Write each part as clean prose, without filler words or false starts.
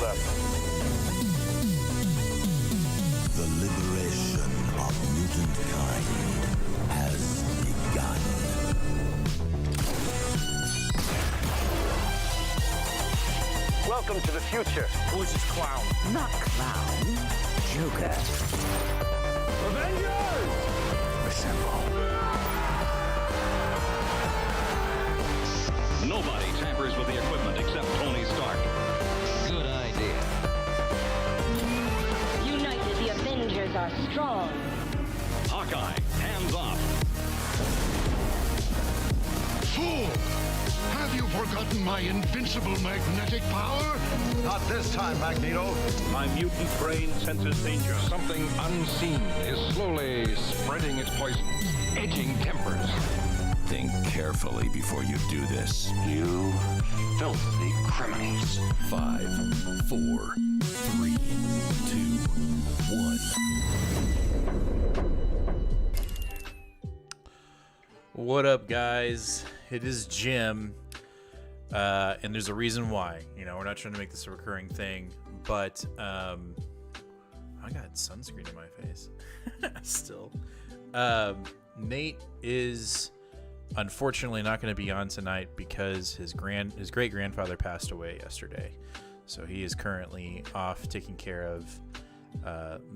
left. The liberation of mutant kind has begun. Welcome to the future. Who's this clown? Not clown, Joker. Avengers! Assemble. Nobody tampers with the equipment except Tony Stark. Good idea. United, the Avengers are strong. Hawkeye, hands off. Fool! Have you forgotten my invincible magnetic power? Not this time, Magneto. My mutant brain senses danger. Something unseen is slowly spreading its poison, edging tempers. Think carefully before you do this. You filthy criminals. 5, 4, 3, 2, 1. What up, guys? It is Jim, and there's a reason why. You know, we're not trying to make this a recurring thing, but I got sunscreen in my face still. Nate is unfortunately not going to be on tonight because his great grandfather passed away yesterday, so he is currently off taking care of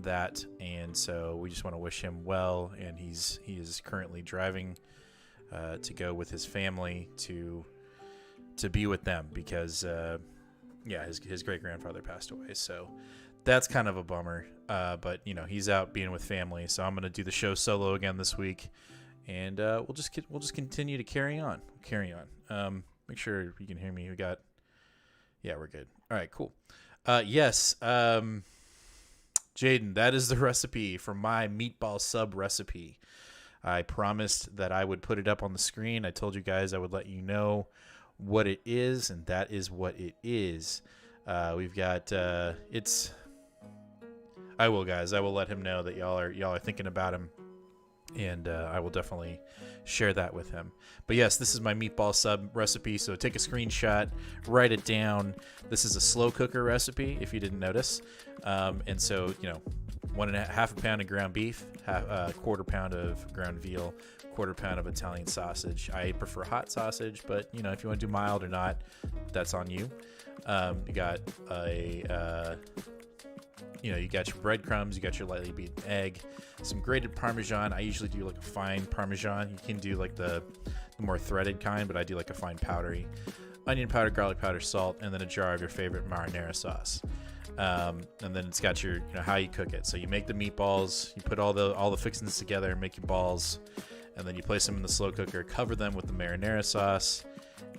that, and so we just want to wish him well. And he is currently driving to go with his family to be with them because his great grandfather passed away, so that's kind of a bummer. But you know, he's out being with family, so I'm gonna do the show solo again this week, and we'll just continue to carry on. Make sure you can hear me. We're good. All right, cool. Yes, Jaden, that is the recipe for my meatball sub recipe. I promised that I would put it up on the screen. I told you guys I would let you know what it is, and that is what it is. We've got it's. I will, guys. I will let him know that y'all are thinking about him, and I will definitely share that with him. But yes, this is my meatball sub recipe. So take a screenshot, write it down. This is a slow cooker recipe, if you didn't notice. And so, you know, half a pound of ground beef, a quarter pound of ground veal, quarter pound of Italian sausage. I prefer hot sausage, but you know, if you want to do mild or not, that's on you. You got you got your breadcrumbs, you got your lightly beaten egg, some grated Parmesan. I usually do like a fine Parmesan. You can do like the more threaded kind, but I do like a fine powdery. Onion powder, garlic powder, salt, and then a jar of your favorite marinara sauce. And then it's got your, how you cook it. So you make the meatballs, you put all the fixings together and make your balls, and then you place them in the slow cooker, cover them with the marinara sauce,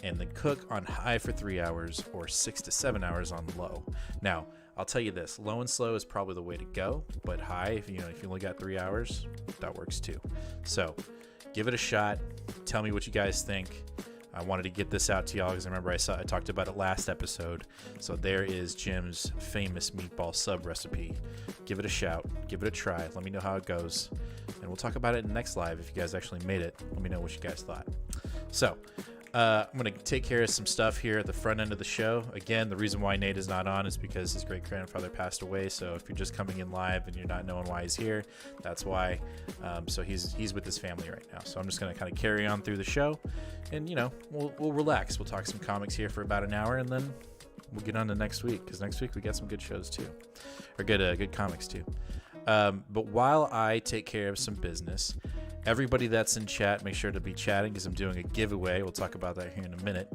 and then cook on high for 3 hours or 6 to 7 hours on low. Now, I'll tell you this, low and slow is probably the way to go, but high, if you only got 3 hours, that works too. So give it a shot. Tell me what you guys think. I wanted to get this out to y'all because I remember I talked about it last episode. So there is Jim's famous meatball sub recipe. Give it a shout. Give it a try. Let me know how it goes. And we'll talk about it in the next live. If you guys actually made it, let me know what you guys thought. So I'm going to take care of some stuff here at the front end of the show. Again, the reason why Nate is not on is because his great-grandfather passed away. So if you're just coming in live and you're not knowing why he's here, that's why. So he's with his family right now. So I'm just going to kind of carry on through the show. And, we'll relax. We'll talk some comics here for about an hour, and then we'll get on to next week. Because next week we got some good shows, too. Or good comics, too. But while I take care of some business, everybody that's in chat, make sure to be chatting because I'm doing a giveaway. We'll talk about that here in a minute.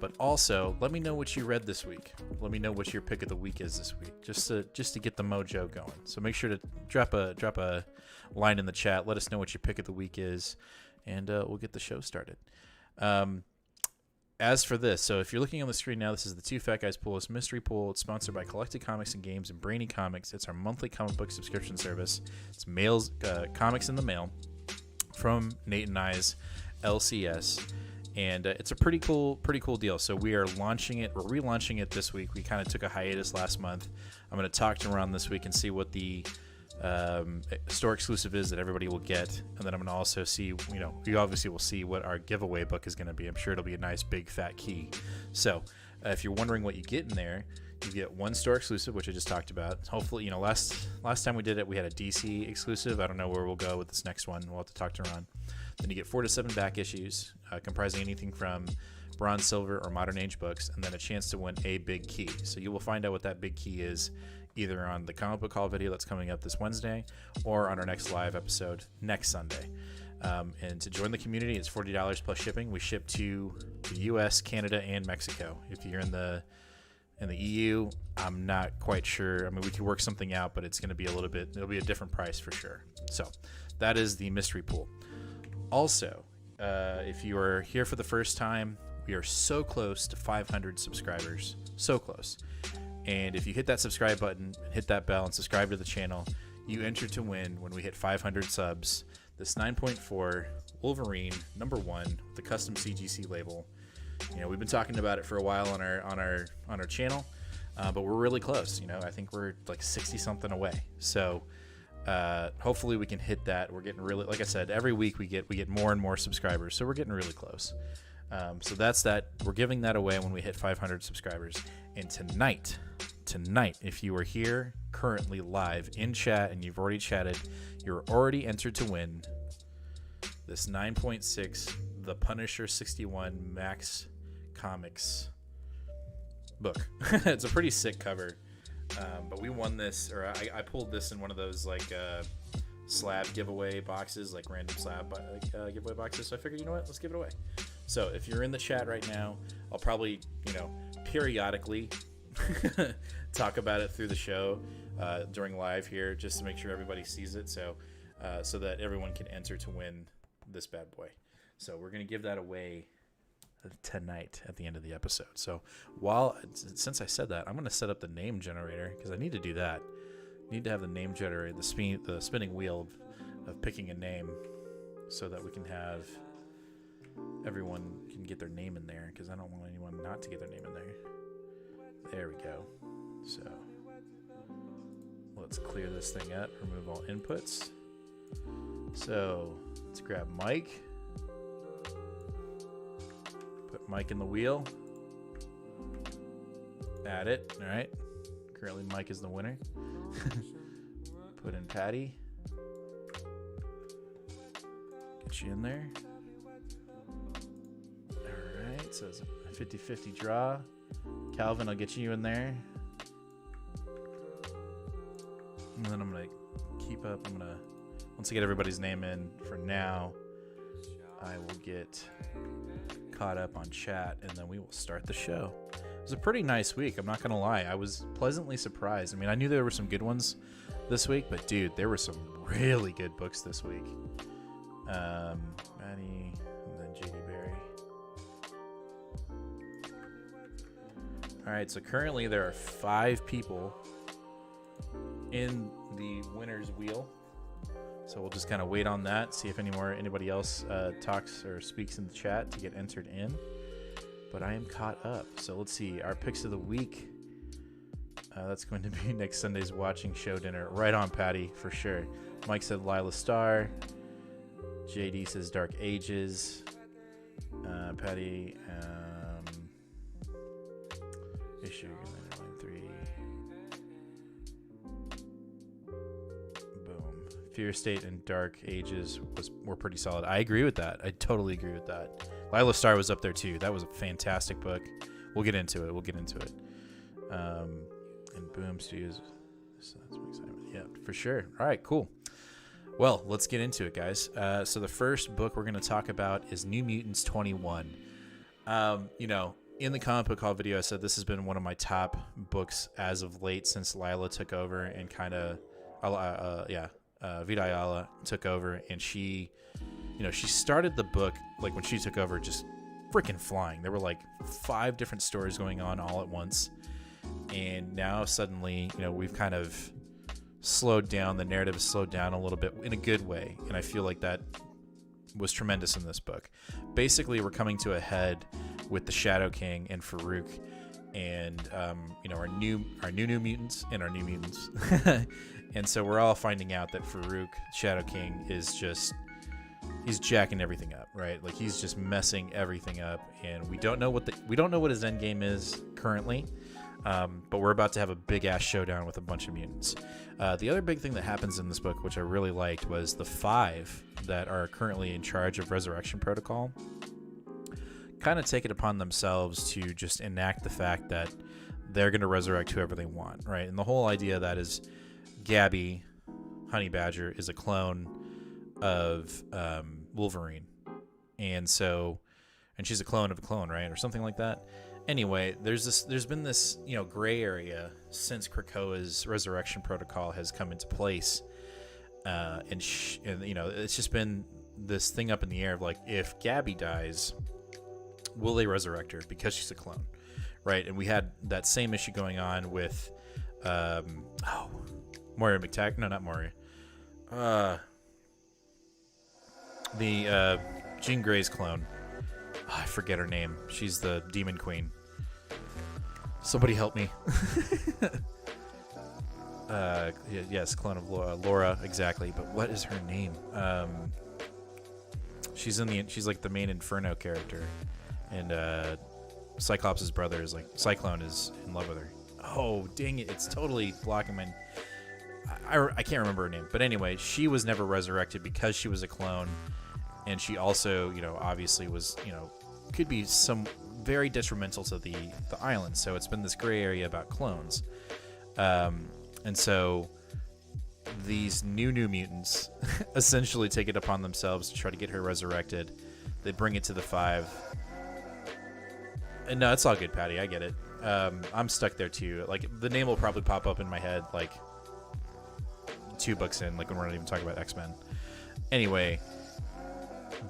But also, let me know what you read this week. Let me know what your pick of the week is this week, just to get the mojo going. So make sure to drop a line in the chat. Let us know what your pick of the week is, and we'll get the show started. As for this, so if you're looking on the screen now, this is the Two Fat Guys Pool. It's mystery pool. It's sponsored by Collected Comics and Games and Brainy Comics. It's our monthly comic book subscription service. It's comics in the mail from Nate and I's LCS, and it's a pretty cool deal. So we are relaunching it this week. We kind of took a hiatus last month. I'm going to talk to Ron this week and see what the store exclusive is that everybody will get, and then I'm going to also see, you obviously will see what our giveaway book is going to be. I'm sure it'll be a nice big fat key. So if you're wondering what you get in there, You get one store exclusive, which I just talked about. Hopefully, you know, last time we did it, we had a DC exclusive. I don't know where we'll go with this next one. We'll have to talk to Ron. Then you get 4 to 7 back issues, comprising anything from Bronze, Silver, or Modern Age books, and then a chance to win a big key. So you will find out what that big key is either on the comic book haul video that's coming up this Wednesday or on our next live episode next Sunday. And to join the community, it's $40 plus shipping. We ship to the U.S., Canada, and Mexico. If you're in the EU, I'm not quite sure. I mean, we could work something out, but it's going to be it'll be a different price for sure. So that is the mystery pool. Also, if you are here for the first time, we are so close to 500 subscribers. So close. And if you hit that subscribe button, hit that bell, and subscribe to the channel, you enter to win when we hit 500 subs. This 9.4 Wolverine #1 with the custom CGC label. You know, we've been talking about it for a while on our channel, but we're really close. You know, I think we're like 60 something away. So hopefully we can hit that. We're getting really, like I said, every week we get more and more subscribers, so we're getting really close. So that's that. We're giving that away when we hit 500 subscribers. And tonight, if you are here currently live in chat and you've already chatted, you're already entered to win this 9.6 The Punisher 61 Max Comics book. It's a pretty sick cover, but we won this, or I pulled this in one of those like slab giveaway boxes, like random slab giveaway boxes. So I figured, you know what, let's give it away. So if you're in the chat right now, I'll probably, you know, periodically talk about it through the show during live here, just to make sure everybody sees it, so that everyone can enter to win this bad boy. So we're gonna give that away tonight at the end of the episode. So since I said that, I'm gonna set up the name generator because I need to do that. I need to have the name generator, the spinning wheel of picking a name, so that we can have everyone can get their name in there, because I don't want anyone not to get their name in there. There we go. So let's clear this thing up, remove all inputs. So let's grab Mike, put Mike in the wheel, add it. All right, currently Mike is the winner. Put in Patty, get you in there. All right, so it's a 50-50 draw. Calvin, I'll get you in there. And then I'm going to keep up. Once I get everybody's name in for now, I will get caught up on chat, and then we will start the show. It was a pretty nice week, I'm not going to lie. I was pleasantly surprised. I mean, I knew there were some good ones this week, but dude, there were some really good books this week. Maddie, and then JD Barry. All right, so currently there are 5 people in the winner's wheel. So we'll just kind of wait on that, see if anybody else talks or speaks in the chat to get entered in. But I am caught up. So let's see, our picks of the week. That's going to be next Sunday's watching show dinner. Right on, Patty, for sure. Mike said Laila Starr. JD says Dark Ages. Patty, issue 3. Boom. Fear State and Dark Ages were pretty solid. I agree with that. I totally agree with that. Laila Starr was up there too. That was a fantastic book. We'll get into it. And Boom Studios. So that's my excitement. Yeah, for sure. All right, cool. Well, let's get into it, guys. So the first book we're going to talk about is New Mutants 21. You know, in the comic book haul video, I said this has been one of my top books as of late since Laila took over and kind of, Vita Ayala took over, and she started the book, like when she took over, just freaking flying. There were like 5 different stories going on all at once, and now suddenly, you know, we've kind of slowed down. The narrative has slowed down a little bit in a good way, and I feel like that was tremendous in this book. Basically, we're coming to a head with the Shadow King and Farouk, and our new mutants and our new mutants. And so we're all finding out that Farouk, Shadow King, he's jacking everything up, right? Like, he's just messing everything up, and we don't know what his end game is currently. But we're about to have a big-ass showdown with a bunch of mutants. The other big thing that happens in this book, which I really liked, was the 5 that are currently in charge of Resurrection Protocol kind of take it upon themselves to just enact the fact that they're going to resurrect whoever they want, right? And the whole idea of that is Gabby, Honey Badger, is a clone of Wolverine. And she's a clone of a clone, right? Or something like that. Anyway, there's been this, gray area since Krakoa's Resurrection Protocol has come into place. And it's just been this thing up in the air of like, if Gabby dies, will they resurrect her because she's a clone, right? And we had that same issue going on with Moira McTaggart. No, not Moira. The Jean Grey's clone. I forget her name. She's the Demon Queen. Somebody help me. Yes, clone of Laura, exactly. But what is her name? She's like the main Inferno character, and Cyclops' brother is like Cyclone is in love with her. Oh, dang it! It's totally blocking my. I can't remember her name, but anyway, she was never resurrected because she was a clone, and she also, obviously was, could be some very detrimental to the island. So it's been this gray area about clones, and so these new mutants essentially take it upon themselves to try to get her resurrected. They bring it to the 5. And no, it's all good, Patty. I get it. I'm stuck there too. Like, the name will probably pop up in my head like 2 books in, like when we're not even talking about X-Men. Anyway,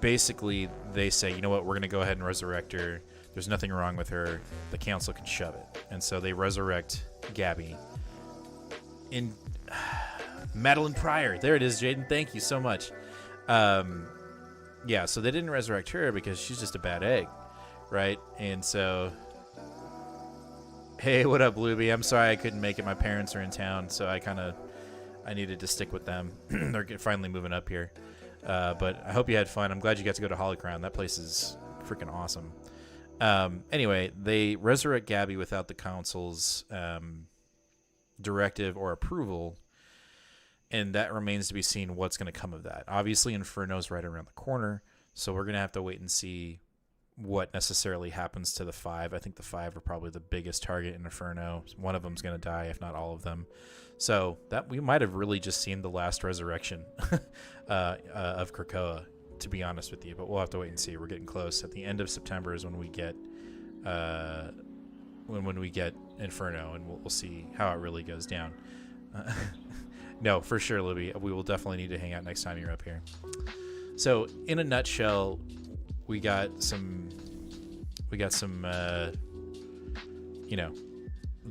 basically they say, you know what, we're going to go ahead and resurrect her. There's nothing wrong with her. The council can shove it. And so they resurrect Gabby. In Madeline Pryor. There it is, Jaden. Thank you so much. Yeah, so they didn't resurrect her because she's just a bad egg, right? And so, hey, what up, Blueby? I'm sorry I couldn't make it. My parents are in town, so I needed to stick with them. They're finally moving up here. But I hope you had fun. I'm glad you got to go to Holocron. That place is freaking awesome. Anyway, they resurrect Gabby without the council's directive or approval, and that remains to be seen what's going to come of that. Obviously, Inferno's right around the corner, so we're going to have to wait and see what necessarily happens to the 5. I think the 5 are probably the biggest target in Inferno. One of them's going to die, if not all of them. So that we might have really just seen the last resurrection of Krakoa, to be honest with you. But we'll have to wait and see. We're getting close. At the end of September is when we get when we get Inferno, and we'll see how it really goes down. No, for sure, Libby. We will definitely need to hang out next time you're up here. So, in a nutshell, we got some, the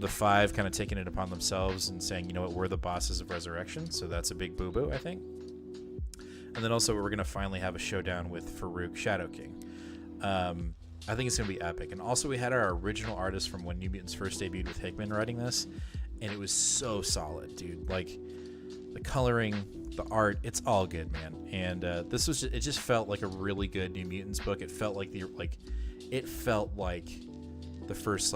5 kind of taking it upon themselves and saying, you know what, we're the bosses of Resurrection. So that's a big boo-boo, I think. And then also we're going to finally have a showdown with Farouk Shadow King. I think it's going to be epic. And also we had our original artist from when New Mutants first debuted with Hickman writing this, and it was so solid, dude. Like, the coloring, the art, it's all good, man. And this was it just felt like a really good New Mutants book. It felt like the first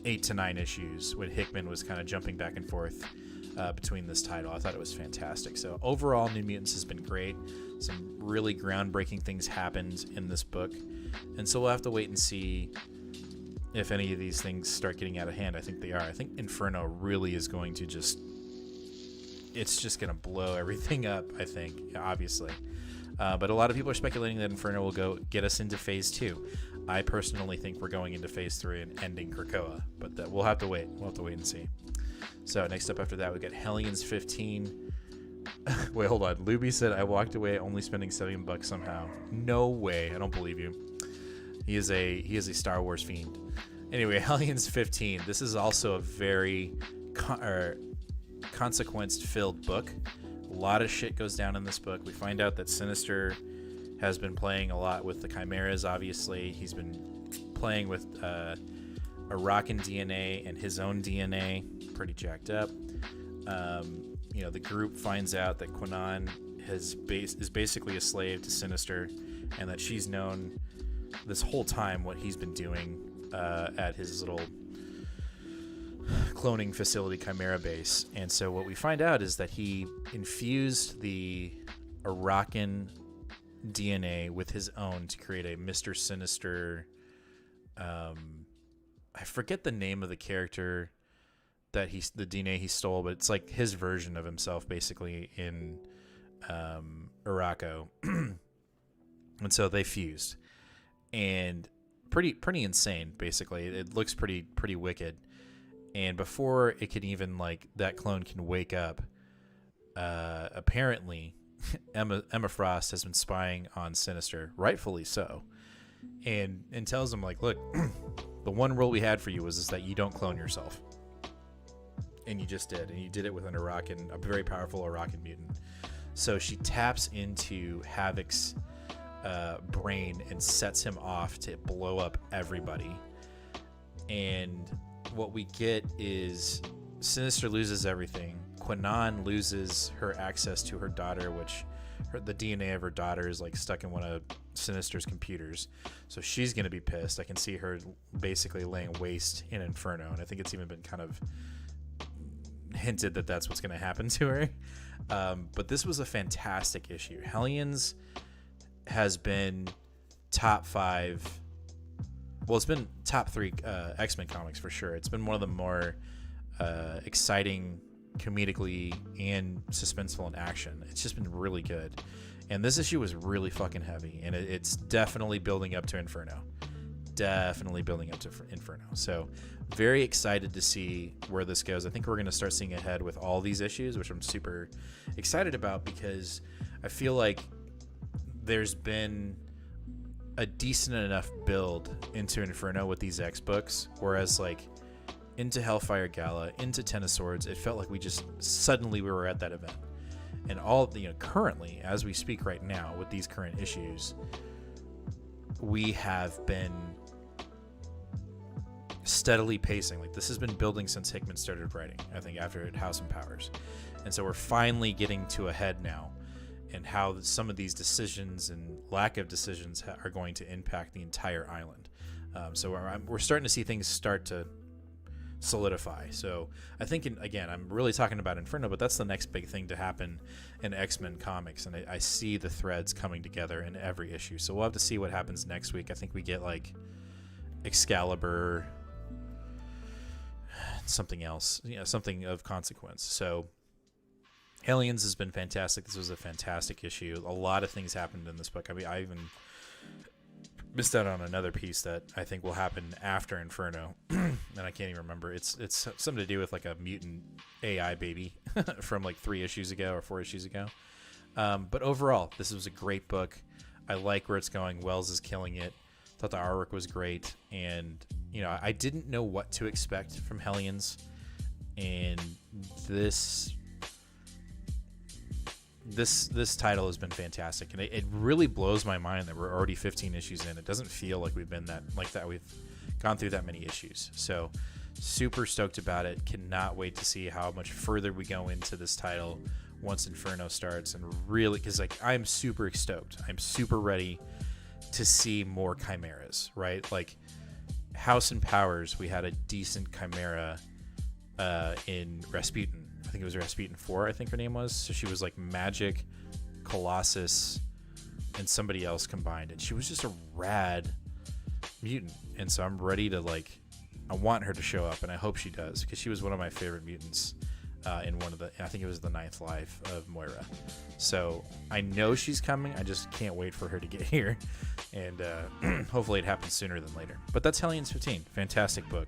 8 to 9 issues when Hickman was kind of jumping back and forth between this title. I thought it was fantastic. So overall, New Mutants has been great. Some really groundbreaking things happened in this book, and so we'll have to wait and see if any of these things start getting out of hand. I think they are. I think Inferno really is going to it's just going to blow everything up, I think, obviously. But a lot of people are speculating that Inferno will go get us into Phase 2. I personally think we're going into Phase 3 and ending Krakoa, but we'll have to wait. We'll have to wait and see. So next up after that, we got Hellions 15. Wait, hold on. Luby said, I walked away only spending $7 somehow. No way. I don't believe you. He is a Star Wars fiend. Anyway, Hellions 15. This is also a very consequence-filled book. A lot of shit goes down in this book. We find out that Sinister has been playing a lot with the Chimeras, obviously. He's been playing with Arakan DNA and his own DNA. Pretty jacked up. The group finds out that Quanon is basically a slave to Sinister, and that she's known this whole time what he's been doing at his little cloning facility, Chimera base. And so what we find out is that he infused the Arakan DNA with his own to create a Mr. Sinister. I forget the name of the character that the DNA he stole, but it's like his version of himself, basically, in Araco. And so they fused, and pretty insane. Basically, it looks pretty wicked. And before it can even that clone can wake up, apparently Emma Frost has been spying on Sinister, rightfully so, and tells him look, the one rule we had for you is that you don't clone yourself, and you just did, and you did it with a very powerful Arakan mutant. So she taps into Havoc's brain and sets him off to blow up everybody. And what we get is Sinister loses everything. Quinnan loses her access to her daughter, which the DNA of her daughter is stuck in one of Sinister's computers. So she's going to be pissed. I can see her basically laying waste in Inferno, and I think it's even been kind of hinted that that's what's going to happen to her. But this was a fantastic issue. Hellions has been top 5. Well, it's been top 3 X-Men comics for sure. It's been one of the more exciting comedically and suspenseful in action. It's just been really good. And this issue was really fucking heavy, and it's definitely building up to Inferno. So very excited to see where this goes. I think we're going to start seeing ahead with all these issues, which I'm super excited about, because I feel like there's been a decent enough build into Inferno with these X books, whereas into Hellfire Gala, into Ten of Swords, it felt like we were at that event. And all currently, as we speak right now with these current issues, we have been steadily pacing. This has been building since Hickman started writing, I think, after House and Powers. And so we're finally getting to a head now, and how some of these decisions and lack of decisions are going to impact the entire island. So we're starting to see things start to solidify. So I think, again, I'm really talking about Inferno, but that's the next big thing to happen in X-Men comics, and I see the threads coming together in every issue. So we'll have to see what happens next week. I think we get Excalibur, something else, something of consequence. So Aliens has been fantastic. This was a fantastic issue. A lot of things happened in this book. I mean, I even missed out on another piece that I think will happen after Inferno, and I can't even remember. It's something to do with a mutant AI baby from 3 issues ago or 4 issues ago. But overall, this was a great book. I like where it's going. Wells is killing it. Thought the artwork was great, and I didn't know what to expect from Hellions, and this title has been fantastic, and it really blows my mind that we're already 15 issues in. It doesn't feel like we've been that we've gone through that many issues. So super stoked about it. Cannot wait to see how much further we go into this title once Inferno starts, and really, because I'm super stoked. I'm super ready to see more chimeras, right? House and Powers, we had a decent chimera in Rasputin. I think it was Rasputin 4, I think her name was. So she was Magic, Colossus, and somebody else combined. And she was just a rad mutant. And so I'm ready to, I want her to show up, and I hope she does, because she was one of my favorite mutants in one of I think it was the 9th life of Moira. So I know she's coming. I just can't wait for her to get here. And hopefully it happens sooner than later. But that's Hellions 15. Fantastic book.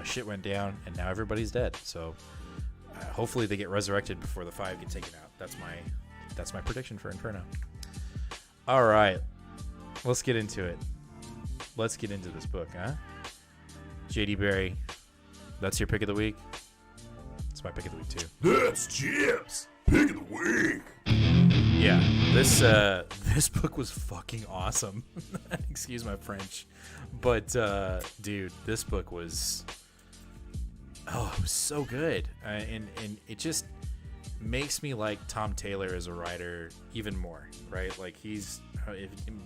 Shit went down, and now everybody's dead. So hopefully they get resurrected before the 5 get taken out. That's my prediction for Inferno. All right, let's get into it. Let's get into this book, huh? JD Barry, that's your pick of the week. It's my pick of the week too. That's Jim's pick of the week. Yeah, this book was fucking awesome. Excuse my French, but dude, this book was. Oh, it was so good, and it just makes me like Tom Taylor as a writer even more, right? He's,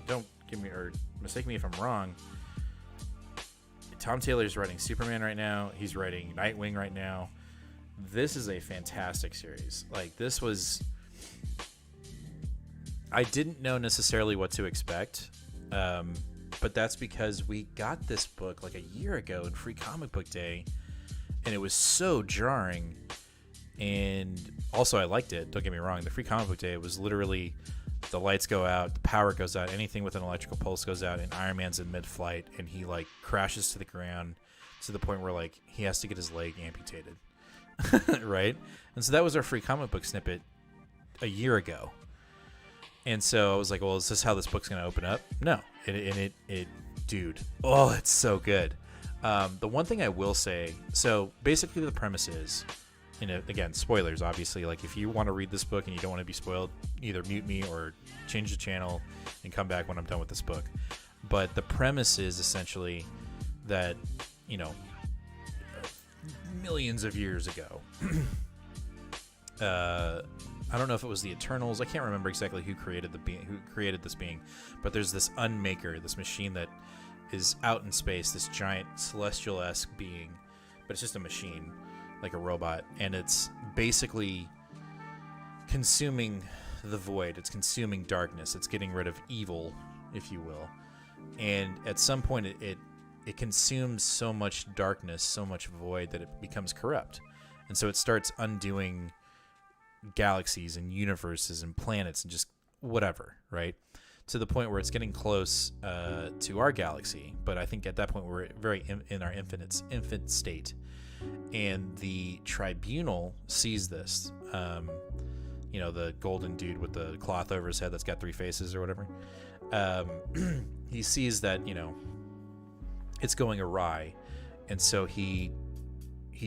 don't give me or mistake me if I'm wrong. Tom Taylor's writing Superman right now. He's writing Nightwing right now. This is a fantastic series. Like, this was... I didn't know necessarily what to expect, but that's because we got this book like a year ago in Free Comic Book Day, and it was so jarring. And also, I liked it. Don't get me wrong. The Free Comic Book Day, it was literally the lights go out, the power goes out, anything with an electrical pulse goes out, and Iron Man's in mid-flight, and he like crashes to the ground to the point where like he has to get his leg amputated, right? And so that was our Free Comic Book snippet a year ago. And so I was like, well, is this how this book's going to open up? No. Dude, oh, it's so good. The one thing I will say, so basically the premise is, again, spoilers, obviously. Like, if you want to read this book and you don't want to be spoiled, either mute me or change the channel and come back when I'm done with this book. But the premise is essentially that, millions of years ago, I don't know if it was the Eternals. I can't remember exactly who created this being, but there's this Unmaker, this machine that is out in space, this giant celestial-esque being, but it's just a machine, like a robot, and it's basically consuming the void. It's consuming darkness. It's getting rid of evil, if you will. And at some point, it consumes so much darkness, so much void, that it becomes corrupt, and so it starts undoing galaxies and universes and planets and just whatever, right? To the point where it's getting close to our galaxy, but I think at that point we're very in our infant state, and the Tribunal sees this. The golden dude with the cloth over his head that's got 3 faces or whatever. He sees that it's going awry, and so he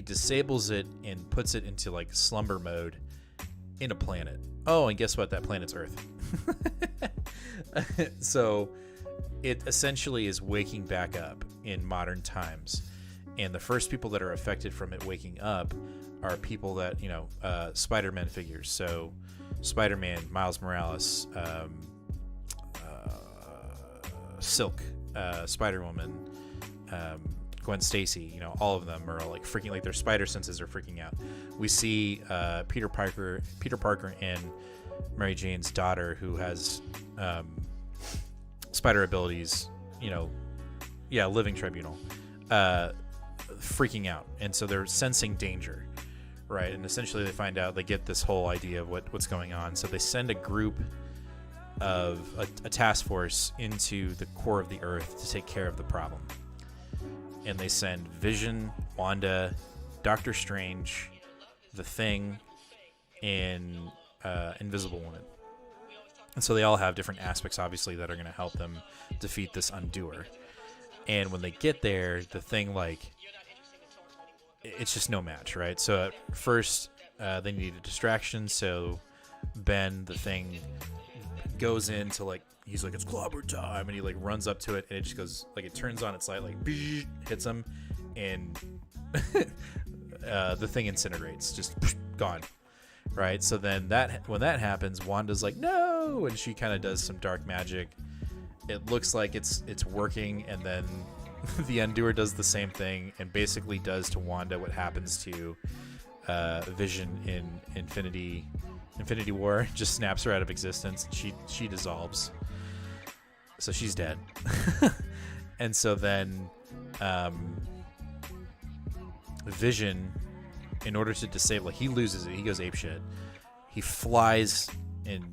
disables it and puts it into like slumber mode in a planet. Oh, and guess what? That planet's Earth. So it essentially is waking back up in modern times. And the first people that are affected from it waking up are people that, Spider-Man figures. So Spider-Man, Miles Morales, Silk, Spider-Woman, Gwen Stacy, all of them are like freaking, like their spider senses are freaking out. We see Peter Parker and Mary Jane's daughter, who has spider abilities, living Tribunal, freaking out, and so they're sensing danger, right? And essentially they get this whole idea of what's going on. So they send a group of a task force into the core of the Earth to take care of the problem. And they send Vision, Wanda, Doctor Strange, The Thing, and Invisible Woman. And so they all have different aspects, obviously, that are going to help them defeat this Undoer. And when they get there, the Thing, it's just no match, right? So at first, they need a distraction. So Ben, the Thing, goes into he's like, it's clobber time, and he runs up to it, and it just goes it turns on its light, hits him, and the Thing incinerates, just gone, right? So then when that happens, Wanda's like, no, and she kind of does some dark magic. It looks like it's working, and then the Undoer does the same thing and basically does to Wanda what happens to Vision in Infinity War. Just snaps her out of existence. She dissolves. So she's dead. And so then Vision, in order to disable it, he loses it. He goes apeshit. He flies and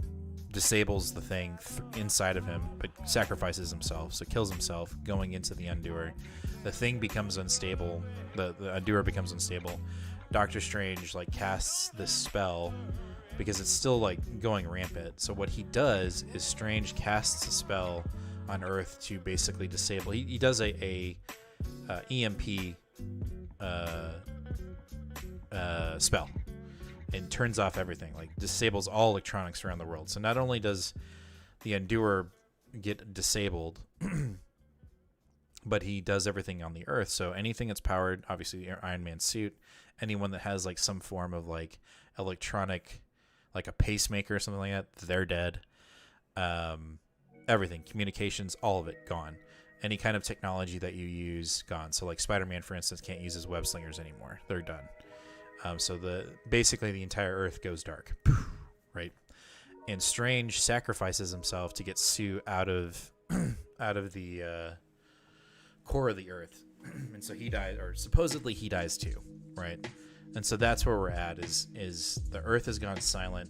disables the Thing inside of him, but sacrifices himself, so kills himself going into the Undoer. The Thing becomes unstable. The Undoer becomes unstable. Doctor Strange casts this spell because it's still going rampant. So what he does is Strange casts a spell on Earth to basically disable. He does a EMP spell and turns off everything, disables all electronics around the world. So not only does the Undoer get disabled, but he does everything on the Earth. So anything that's powered, obviously the Iron Man suit, anyone that has some form of electronic, a pacemaker or something like that, they're dead. Everything, communications, all of it gone. Any kind of technology that you use, gone. So like Spider-Man, for instance, can't use his web slingers anymore. They're done. So basically the entire Earth goes dark, right? And Strange sacrifices himself to get Sue out of the core of the Earth, and so he dies, or supposedly he dies too, right? And so that's where we're at. Is the Earth has gone silent.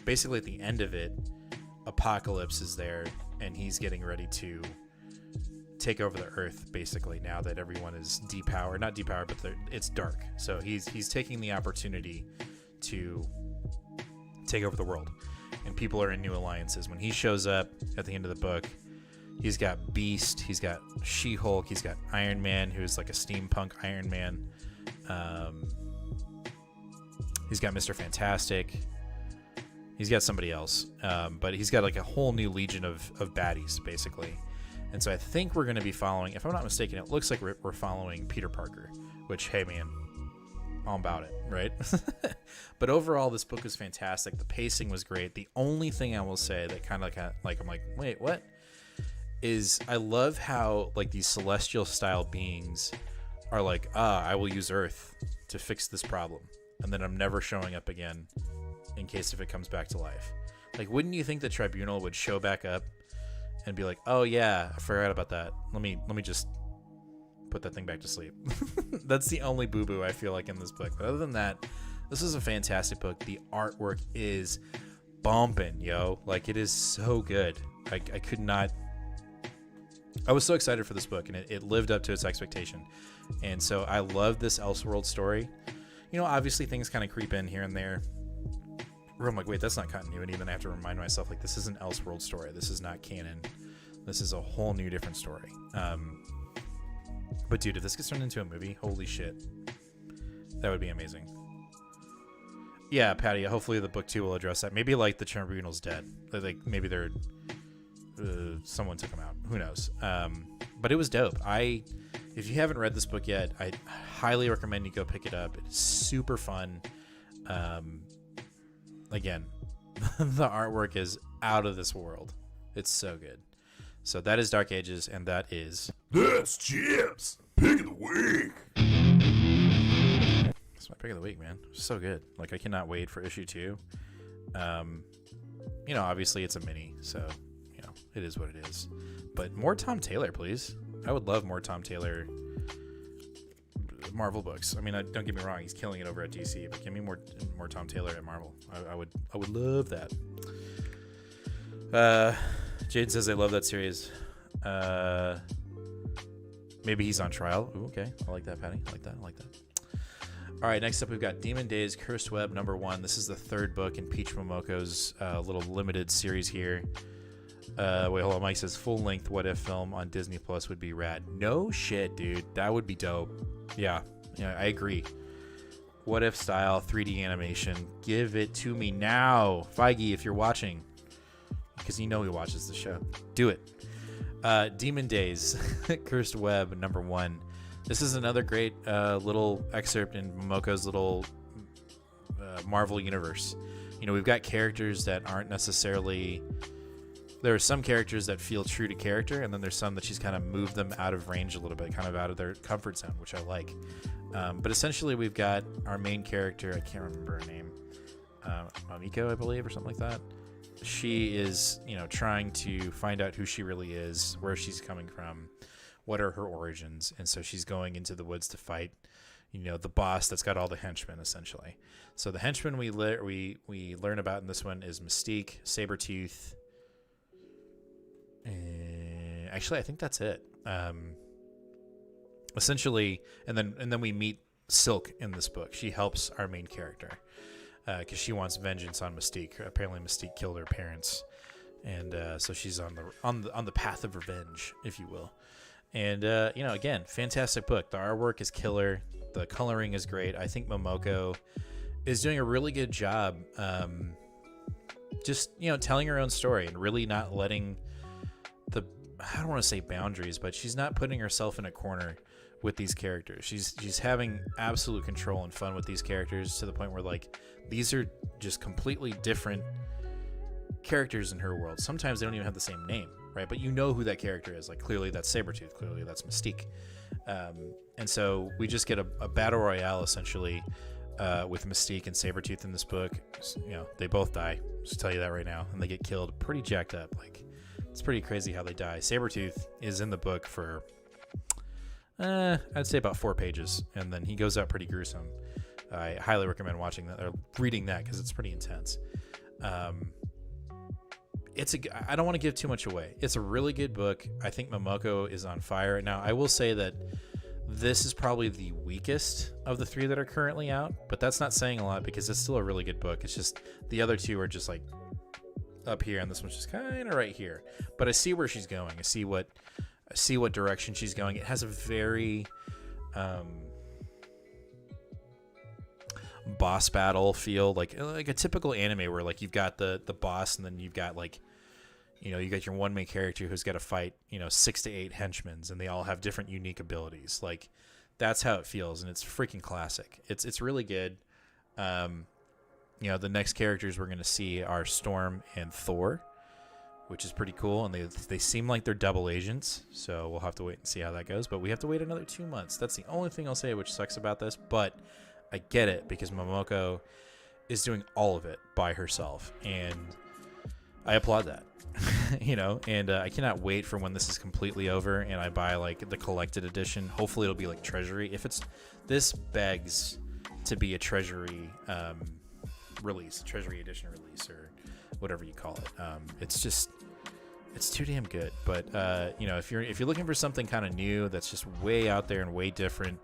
Basically at the end of it, Apocalypse is there, and he's getting ready to take over the Earth, basically, now that everyone is not depowered, but it's dark. So he's taking the opportunity to take over the world, and people are in new alliances. When he shows up at the end of the book, he's got Beast, he's got She-Hulk, he's got Iron Man, who's like a steampunk Iron Man. He's got Mr. Fantastic. He's got somebody else, but he's got like a whole new legion of baddies, basically. And so I think we're going to be following, if I'm not mistaken, it looks like we're following Peter Parker, which, hey man, all about it, right? But overall, this book was fantastic. The pacing was great. The only thing I will say that kind of like I'm like, wait, what? Is I love how like these celestial style beings are like, I will use Earth to fix this problem, and then I'm never showing up again in case if it comes back to life. Like, wouldn't you think the Tribunal would show back up and be like, oh yeah, I forgot about that. Let me just put that thing back to sleep. That's the only boo-boo I feel like in this book. But other than that, this is a fantastic book. The artwork is bumping, yo. Like, it is so good. I could not... I was so excited for this book, and it lived up to its expectation. And so I love this Elseworld story. You know, obviously things kind of creep in here and there, where I'm like, wait, that's not continuity. Then I have to remind myself, like, this is an Elseworld story. This is not canon. This is a whole new different story. But dude, if this gets turned into a movie, holy shit, that would be amazing. Yeah, Patty, hopefully the book 2 will address that. Maybe like the Tribunal's dead. Like maybe they're someone took him out. Who knows? But it was dope. If you haven't read this book yet, I highly recommend you go pick it up. It's super fun. Again, the artwork is out of this world. It's so good. So that is Dark Ages, and that is... That's Chips! Pick of the week! It's my pick of the week, man. It's so good. Like, I cannot wait for issue 2. You know, obviously it's a mini, so, you know, it is what it is. But more Tom Taylor, please. I would love more Tom Taylor Marvel books. I mean, don't get me wrong, he's killing it over at DC, but give me more Tom Taylor at Marvel. I would love that. Jade says I love that series. Maybe he's on trial. Ooh, okay. I like that, Patty. I like that. All right, next up we've got Demon Days Cursed Web #1. This is the third book in Peach Momoko's little limited series here. Wait, hold on. Mike says full-length What If film on Disney Plus would be rad. No shit, dude. That would be dope. Yeah, I agree. What If style 3D animation. Give it to me now. Feige, if you're watching, because you know he watches the show. Do it. Demon Days Cursed Web #1. This is another great little excerpt in Momoko's little Marvel universe. You know, we've got characters that aren't necessarily... There are some characters that feel true to character, and then there's some that she's kind of moved them out of range a little bit, kind of out of their comfort zone, which I like. But essentially, we've got our main character. I can't remember her name. Mamiko, I believe, or something like that. She is, you know, trying to find out who she really is, where she's coming from, what are her origins, and so she's going into the woods to fight, you know, the boss that's got all the henchmen, essentially. So the henchmen we learn about in this one is Mystique, Sabretooth. Actually, I think that's it. Essentially, and then we meet Silk in this book. She helps our main character because she wants vengeance on Mystique. Apparently, Mystique killed her parents, and so she's on the path of revenge, if you will. And you know, again, fantastic book. The artwork is killer. The coloring is great. I think Momoko is doing a really good job. Just, you know, telling her own story and really not letting I don't want to say boundaries, but she's not putting herself in a corner with these characters. She's having absolute control and fun with these characters to the point where, like, these are just completely different characters in her world. Sometimes they don't even have the same name, right? But you know who that character is. Like, clearly that's Sabretooth. Clearly that's Mystique. And so we just get a battle royale, essentially, with Mystique and Sabretooth in this book. You know, they both die. Just tell you that right now. And they get killed pretty jacked up. Like, it's pretty crazy how they die. Sabretooth is in the book for, I'd say about 4 pages. And then he goes out pretty gruesome. I highly recommend watching that or reading that because it's pretty intense. I don't want to give too much away. It's a really good book. I think Momoko is on fire. Now, I will say that this is probably the weakest of the 3 that are currently out, but that's not saying a lot because it's still a really good book. It's just the other 2 are just like up here, and this one's just kind of right here. But I see where she's going. I see what direction she's going. It has a very boss battle feel, like a typical anime where like you've got the boss, and then you've got like, you know, you got your one main character who's got to fight, you know, 6 to 8 henchmen, and they all have different unique abilities. Like, that's how it feels, and it's freaking classic. It's really good. You know, the next characters we're gonna see are Storm and Thor, which is pretty cool, and they seem like they're double agents, so we'll have to wait and see how that goes. But we have to wait another 2 months. That's the only thing I'll say which sucks about this, but I get it because Momoko is doing all of it by herself, and I applaud that. You know, and I cannot wait for when this is completely over and I buy like the collected edition. Hopefully it'll be like Treasury. This begs to be a Treasury release, Treasury edition release, or whatever you call it. It's too damn good. But you know, if you're looking for something kind of new that's just way out there and way different,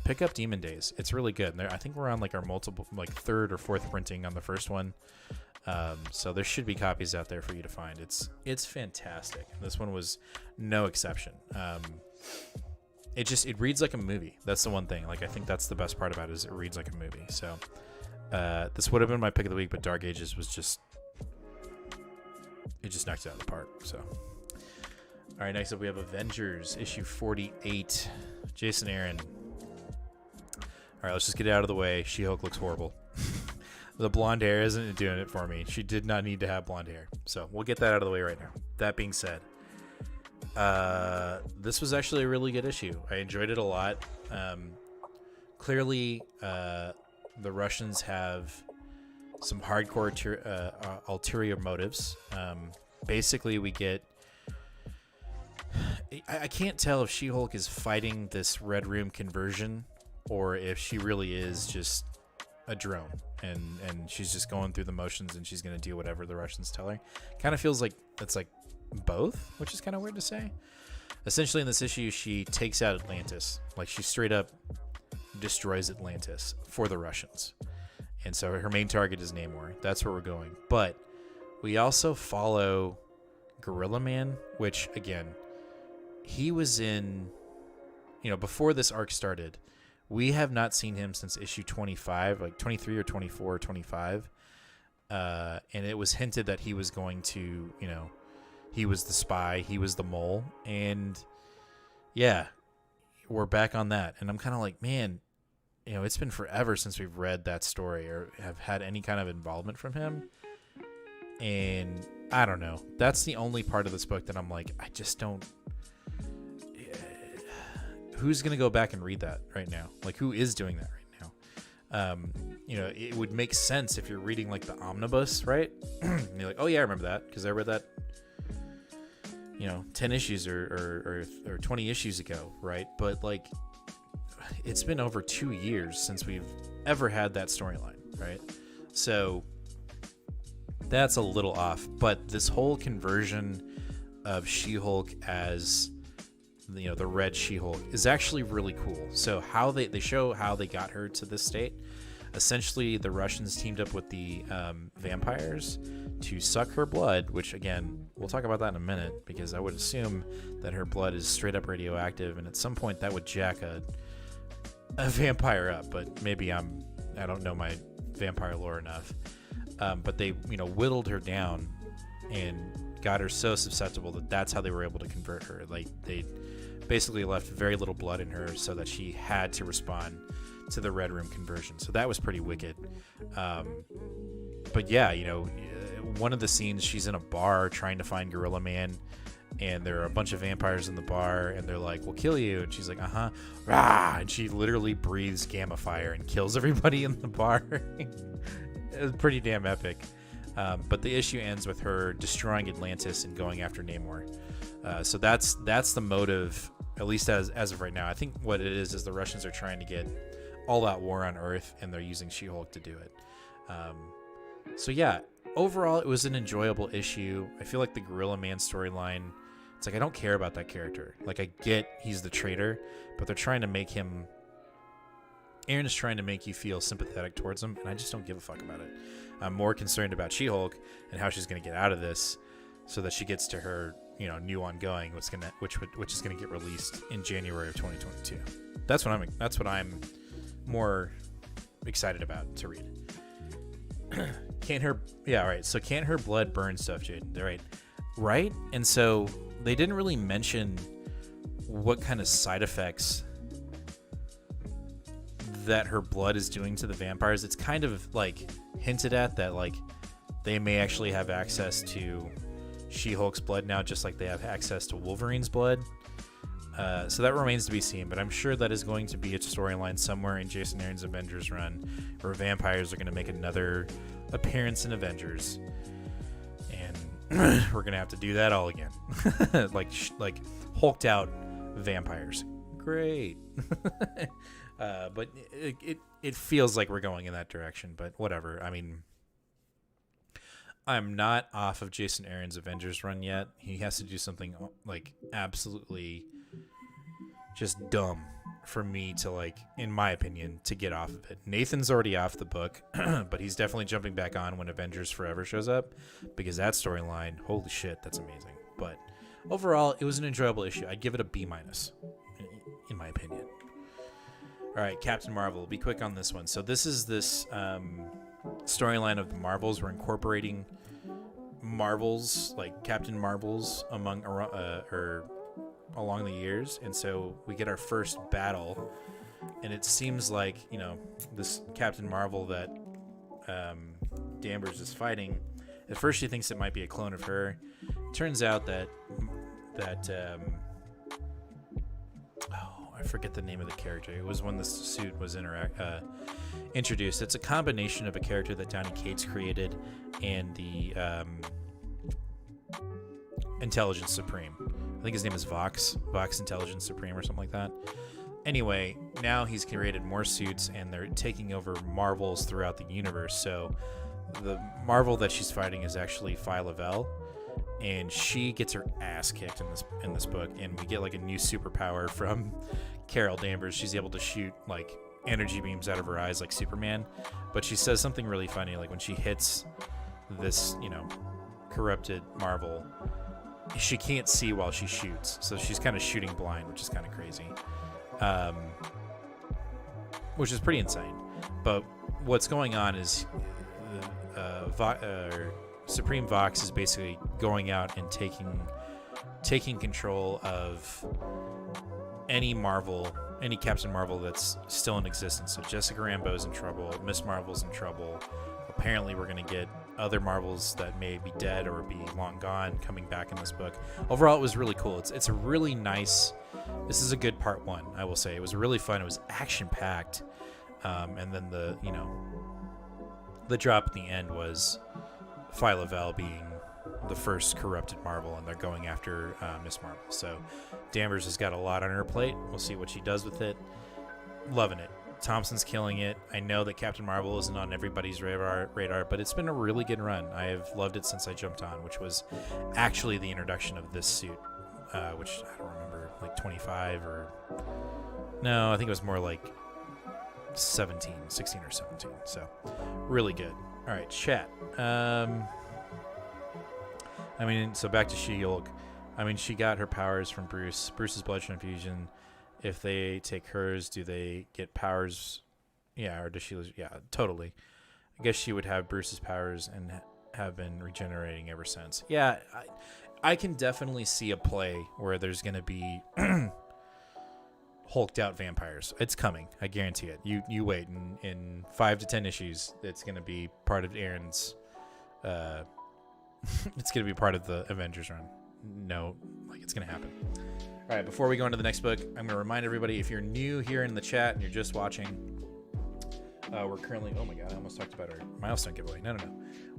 pick up Demon Days. It's really good. And I think we're on like our multiple, like 3rd or 4th printing on the first one. So there should be copies out there for you to find. It's fantastic. This one was no exception. It reads like a movie. That's the one thing. Like, I think that's the best part about it, is it reads like a movie. So this would have been my pick of the week, but Dark Ages was just knocked it out of the park. So all right, next up we have Avengers issue 48. Jason Aaron. All right, let's just get it out of the way. She-Hulk looks horrible. The blonde hair isn't doing it for me. She did not need to have blonde hair. So we'll get that out of the way right now. That being said, this was actually a really good issue. I enjoyed it a lot. Clearly, the Russians have some hardcore ulterior motives. Basically, we get... I can't tell if She-Hulk is fighting this Red Room conversion or if she really is just a drone and she's just going through the motions and she's going to do whatever the Russians tell her. Kind of feels like it's like both, which is kind of weird to say. Essentially, in this issue, she takes out Atlantis. Like, she straight up destroys Atlantis for the Russians. And so her main target is Namor. That's where we're going. But we also follow Gorilla Man, which, again, he was in, you know, before this arc started, we have not seen him since issue 25, like 23 or 24 or 25. And it was hinted that he was going to, you know, he was the spy, he was the mole. And yeah, we're back on that. And I'm kind of like, man, you know, it's been forever since we've read that story or have had any kind of involvement from him. And I don't know. That's the only part of this book that I'm like, I just don't. Who's going to go back and read that right now? Like, who is doing that right now? You know, it would make sense if you're reading like the omnibus, right? And you're like, oh yeah, I remember that because I read that, you know, 10 issues or 20 issues ago, right? But like, it's been over 2 years since we've ever had that storyline, right? So that's a little off. But this whole conversion of She-Hulk as, you know, the red She-Hulk is actually really cool. So how they show how they got her to this state. Essentially, the Russians teamed up with the vampires to suck her blood, which, again, we'll talk about that in a minute, because I would assume that her blood is straight up radioactive, and at some point that would jack a vampire up, but maybe I don't know my vampire lore enough. But they, you know, whittled her down and got her so susceptible that that's how they were able to convert her. Like, they basically left very little blood in her so that she had to respond to the Red Room conversion. So that was pretty wicked. But yeah, you know, one of the scenes, she's in a bar trying to find Gorilla Man, and there are a bunch of vampires in the bar, and they're like, "We'll kill you," and she's like, rah, and she literally breathes gamma fire and kills everybody in the bar. It was pretty damn epic. But the issue ends with her destroying Atlantis and going after Namor. So that's the motive, at least as of right now. I think what it is the Russians are trying to get all-out war on Earth, and they're using She-Hulk to do it. So yeah, overall, it was an enjoyable issue. I feel like the Gorilla Man storyline, it's like I don't care about that character. Like, I get he's the traitor, but they're trying to make him... Aaron is trying to make you feel sympathetic towards him, and I just don't give a fuck about it. I'm more concerned about She-Hulk and how she's going to get out of this so that she gets to her, new ongoing, which is going to get released in January of 2022. That's what I'm more excited about to read. Can't her blood burn stuff, Jaden? Right? And so they didn't really mention what kind of side effects that her blood is doing to the vampires. It's kind of like hinted at that, like, they may actually have access to She-Hulk's blood now, just like they have access to Wolverine's blood. So that remains to be seen, but I'm sure that is going to be a storyline somewhere in Jason Aaron's Avengers run where vampires are going to make another appearance in Avengers, and we're going to have to do that all again. like hulked out vampires. Great. But it feels like we're going in that direction, but whatever. I mean, I'm not off of Jason Aaron's Avengers run yet. He has to do something like absolutely just dumb for me to, like, in my opinion, to get off of it. Nathan's already off the book, but he's definitely jumping back on when Avengers Forever shows up, because that storyline, holy shit, that's amazing. But overall, it was an enjoyable issue. I'd give it a B-, in my opinion. All right, Captain Marvel. Be quick on this one. So this storyline of the Marvels. We're incorporating Marvels, like Captain Marvels, along the years, and so we get our first battle, and it seems like, this Captain Marvel that Danvers is fighting, at first she thinks it might be a clone of her. Turns out that I forget the name of the character. It was when the suit was introduced. It's a combination of a character that Donny Cates created and the Intelligence Supreme. I think his name is Vox Intelligence Supreme or something like that. Anyway, now he's created more suits, and they're taking over Marvels throughout the universe. So the Marvel that she's fighting is actually Phyla-Vell, and she gets her ass kicked in this book, and we get like a new superpower from Carol Danvers. She's able to shoot like energy beams out of her eyes like Superman, but she says something really funny, like when she hits this, corrupted Marvel, she can't see while she shoots, so she's kind of shooting blind, which is kind of crazy, which is pretty insane. But what's going on is Supreme Vox is basically going out and taking control of any Captain Marvel that's still in existence. So Jessica Rambeau's in trouble, Miss Marvel's in trouble. Apparently we're going to get other Marvels that may be dead or be long gone coming back in this book. Overall, it was really cool. It's a really nice... This is a good part one, I will say. It was really fun. It was action-packed. And then the drop at the end was Phyla-Vell being the first corrupted Marvel, and they're going after Miss Marvel. So Danvers has got a lot on her plate. We'll see what she does with it. Loving it. Thompson's killing it. I know that Captain Marvel isn't on everybody's radar, but it's been a really good run. I have loved it since I jumped on, which was actually the introduction of this suit, which I don't remember, like 25 or... No, I think it was more like 16 or 17. So really good. All right, chat. So back to She-Hulk. She got her powers from Bruce's blood transfusion. If they take hers, do they get powers? Yeah, or does she lose? Yeah, totally. I guess she would have Bruce's powers and have been regenerating ever since. Yeah, I can definitely see a play where there's going to be hulked out vampires. It's coming. I guarantee it. You wait. In 5 to 10 issues, it's going to be part of Aaron's it's going to be part of the Avengers run. No, like it's going to happen. All right, before we go into the next book, I'm going to remind everybody, if you're new here in the chat and you're just watching, we're currently, oh my god, I almost talked about our milestone giveaway. No.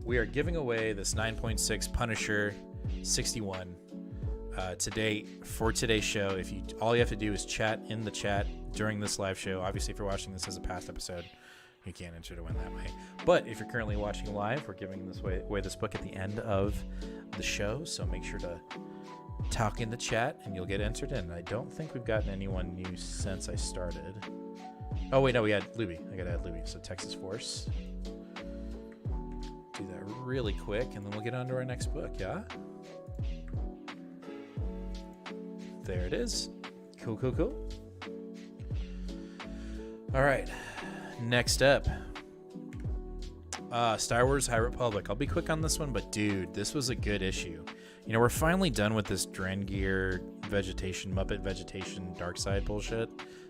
We are giving away this 9.6 Punisher 61 today for today's show. All you have to do is chat in the chat during this live show. Obviously, if you're watching this as a past episode, you can't enter to win that way. But if you're currently watching live, we're giving away this book at the end of the show. So make sure to talk in the chat and you'll get entered in. I don't think we've gotten anyone new since I started. Oh wait, no, we had Luby. I gotta add Luby. So Texas Force. Do that really quick and then we'll get on to our next book, yeah? There it is. Cool. All right. Next up, Star Wars High Republic. I'll be quick on this one, but dude, this was a good issue. You know, we're finally done with this Drengir vegetation, Muppet vegetation, dark side bullshit,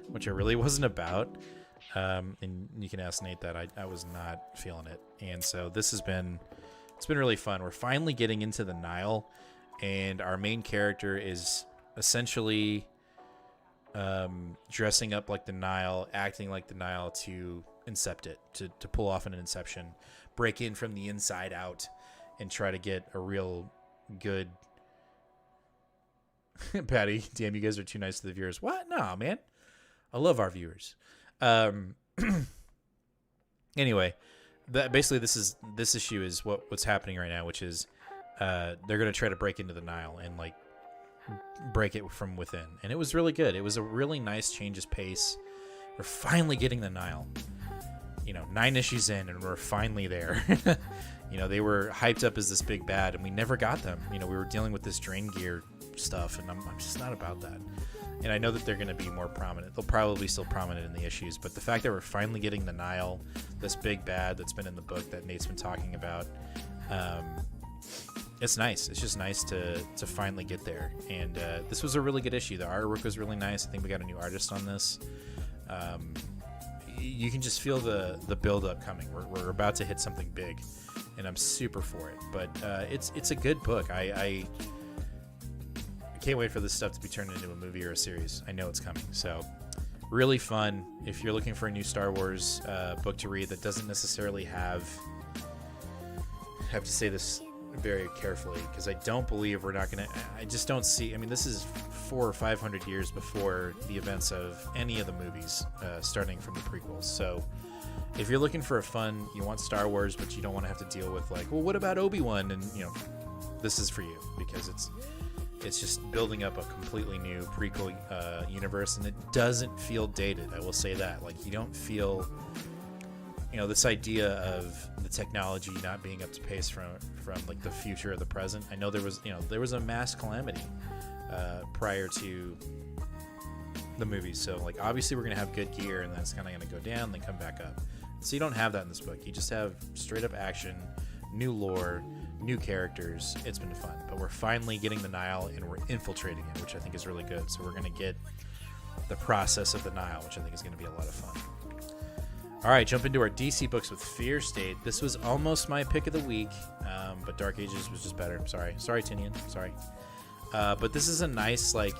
which I really wasn't about. And you can ask Nate that I was not feeling it. And so it's been really fun. We're finally getting into the Nile, and our main character is essentially dressing up like the Nile, acting like the Nile to incept it, to pull off an inception, break in from the inside out, and try to get a real good... Patty, damn, you guys are too nice to the viewers. What? No, man. I love our viewers. Anyway, basically this issue is what's happening right now, which is they're going to try to break into the Nile and like break it from within, and it was really good. It was a really nice change of pace. We're finally getting the Nile, 9 issues in, and we're finally there. They were hyped up as this big bad, and we never got them. We were dealing with this Drengir stuff, and I'm just not about that. And I know that they're going to be more prominent. They'll probably be still prominent in the issues, but the fact that we're finally getting the Nile, this big bad that's been in the book that Nate's been talking about, it's nice. It's just nice to finally get there. And this was a really good issue. The artwork was really nice. I think we got a new artist on this. You can just feel the build-up coming. We're about to hit something big, and I'm super for it. But it's a good book. I can't wait for this stuff to be turned into a movie or a series. I know it's coming. So really fun. If you're looking for a new Star Wars book to read that doesn't necessarily have to say this very carefully, because I don't believe I just don't see. I mean, this is 400 or 500 years before the events of any of the movies, starting from the prequels. So if you're looking for you want Star Wars, but you don't want to have to deal with like, well, what about Obi-Wan? And this is for you, because it's just building up a completely new prequel universe, and it doesn't feel dated. I will say that. Like, you don't feel, this idea of the technology not being up to pace from like the future or the present. I know there was a mass calamity prior to the movies, so like obviously we're gonna have good gear, and that's kind of gonna go down, then come back up. So you don't have that in this book. You just have straight up action, new lore, new characters. It's been fun, but we're finally getting the Nile, and we're infiltrating it, which I think is really good. So we're gonna get the process of the Nile, which I think is gonna be a lot of fun. All right, jump into our DC books with Fear State. This was almost my pick of the week, but Dark Ages was just better. Sorry, Tinian. Sorry. But this is a nice, like,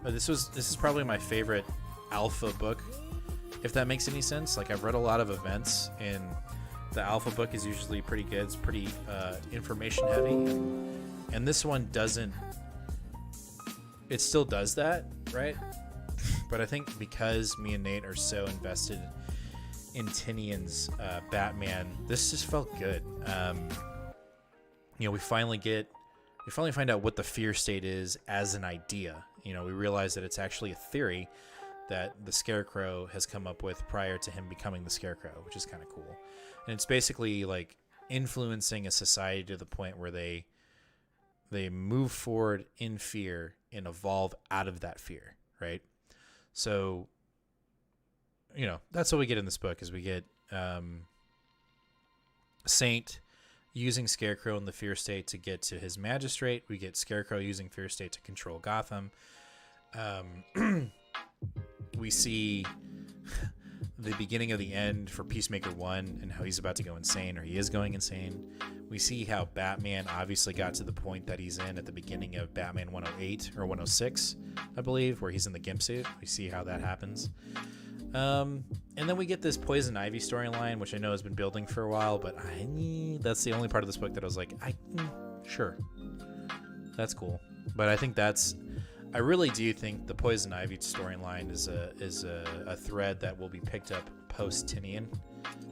this is probably my favorite alpha book, if that makes any sense. Like, I've read a lot of events, and the alpha book is usually pretty good. It's pretty information heavy, and this one doesn't. It still does that, right? But I think because me and Nate are so invested in Tinian's Batman, this just felt good. We finally find out what the Fear State is as an idea. We realize that it's actually a theory that the Scarecrow has come up with prior to him becoming the Scarecrow, which is kind of cool. And it's basically like influencing a society to the point where they move forward in fear and evolve out of that fear, right? So, that's what we get in this book, is we get Saint using Scarecrow in the Fear State to get to his magistrate. We get Scarecrow using Fear State to control Gotham. We see the beginning of the end for Peacemaker 1 and how he's about to go insane, or he is going insane. We see how Batman obviously got to the point that he's in at the beginning of Batman 108 or 106, I believe, where he's in the gimp suit. We see how that happens. And then we get this Poison Ivy storyline, which I know has been building for a while, but that's the only part of this book that I was like, sure, that's cool. But I think I really do think the Poison Ivy storyline is a thread that will be picked up post Tinian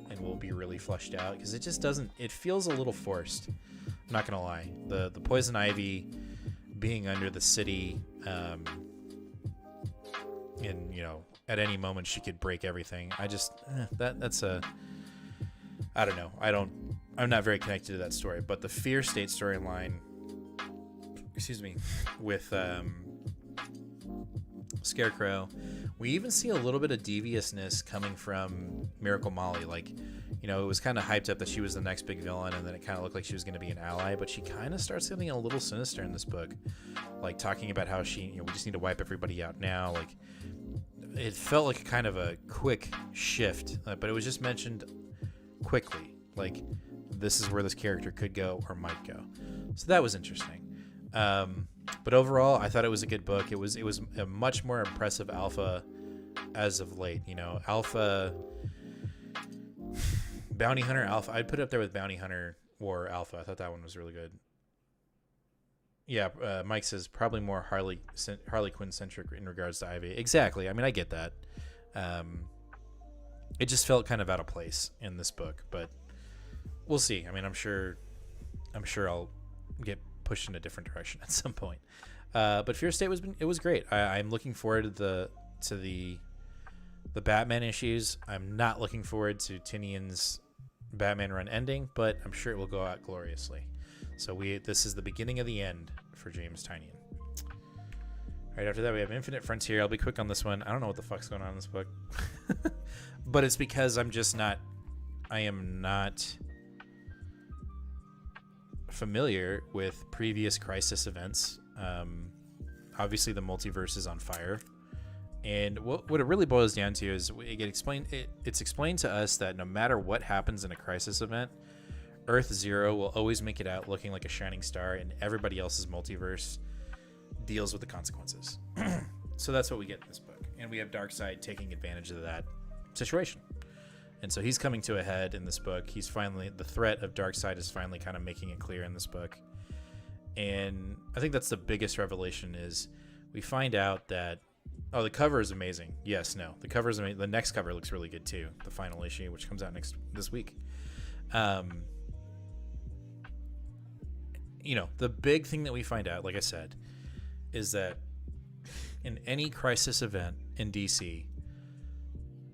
and will be really fleshed out, because it just doesn't. It feels a little forced. I'm not gonna lie. The Poison Ivy being under the city, and at any moment she could break everything. I just that's a. I don't know. I'm not very connected to that story, but the Fear State storyline. Excuse me, with Scarecrow, we even see a little bit of deviousness coming from Miracle Molly. Like, it was kind of hyped up that she was the next big villain, and then it kind of looked like she was going to be an ally, but she kind of starts getting a little sinister in this book, like talking about how we just need to wipe everybody out now. Like, it felt like a kind of a quick shift, but it was just mentioned quickly, like this is where this character could go or might go. So that was interesting. But overall, I thought it was a good book. It was a much more impressive Alpha as of late. Alpha, Bounty Hunter Alpha. I'd put it up there with Bounty Hunter War Alpha. I thought that one was really good. Yeah, Mike says probably more Harley Quinn centric in regards to Ivy. Exactly. I mean, I get that. It just felt kind of out of place in this book, but we'll see. I mean, I'm sure I'll get pushed in a different direction at some point. But Fear State was great. I'm looking forward to the Batman issues. I'm not looking forward to Tinian's Batman run ending, but I'm sure it will go out gloriously. So this is the beginning of the end for James Tynion. All right, after that we have Infinite Frontier. I'll be quick on this one. I don't know what the fuck's going on in this book, but it's because I am not familiar with previous Crisis events. Obviously the multiverse is on fire, and what it really boils down to is it's explained to us that no matter what happens in a Crisis event, Earth Zero will always make it out looking like a shining star, and everybody else's multiverse deals with the consequences. So that's what we get in this book, and we have Darkseid taking advantage of that situation. And so he's coming to a head in this book. The threat of Darkseid is finally kind of making it clear in this book. And I think that's the biggest revelation is we find out that, the cover is amazing. Yes, no, the cover is amazing. The next cover looks really good too. The final issue, which comes out this week. The big thing that we find out, like I said, is that in any Crisis event in DC,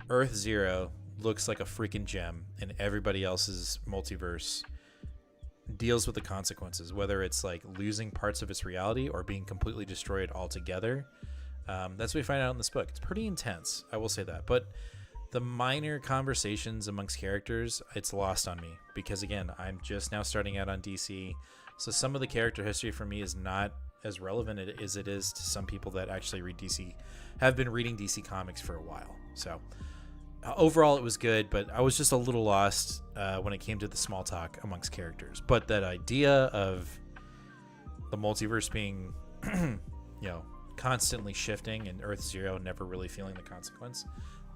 Earth Zero looks like a freaking gem, and everybody else's multiverse deals with the consequences, whether it's like losing parts of its reality or being completely destroyed altogether. That's what we find out in this book. It's pretty intense, I will say that, but the minor conversations amongst characters, it's lost on me because, again, I'm just now starting out on DC, so some of the character history for me is not as relevant as it is to some people that actually have been reading DC comics for a while. So overall, it was good, but I was just a little lost when it came to the small talk amongst characters. But that idea of the multiverse being, constantly shifting and Earth Zero never really feeling the consequence,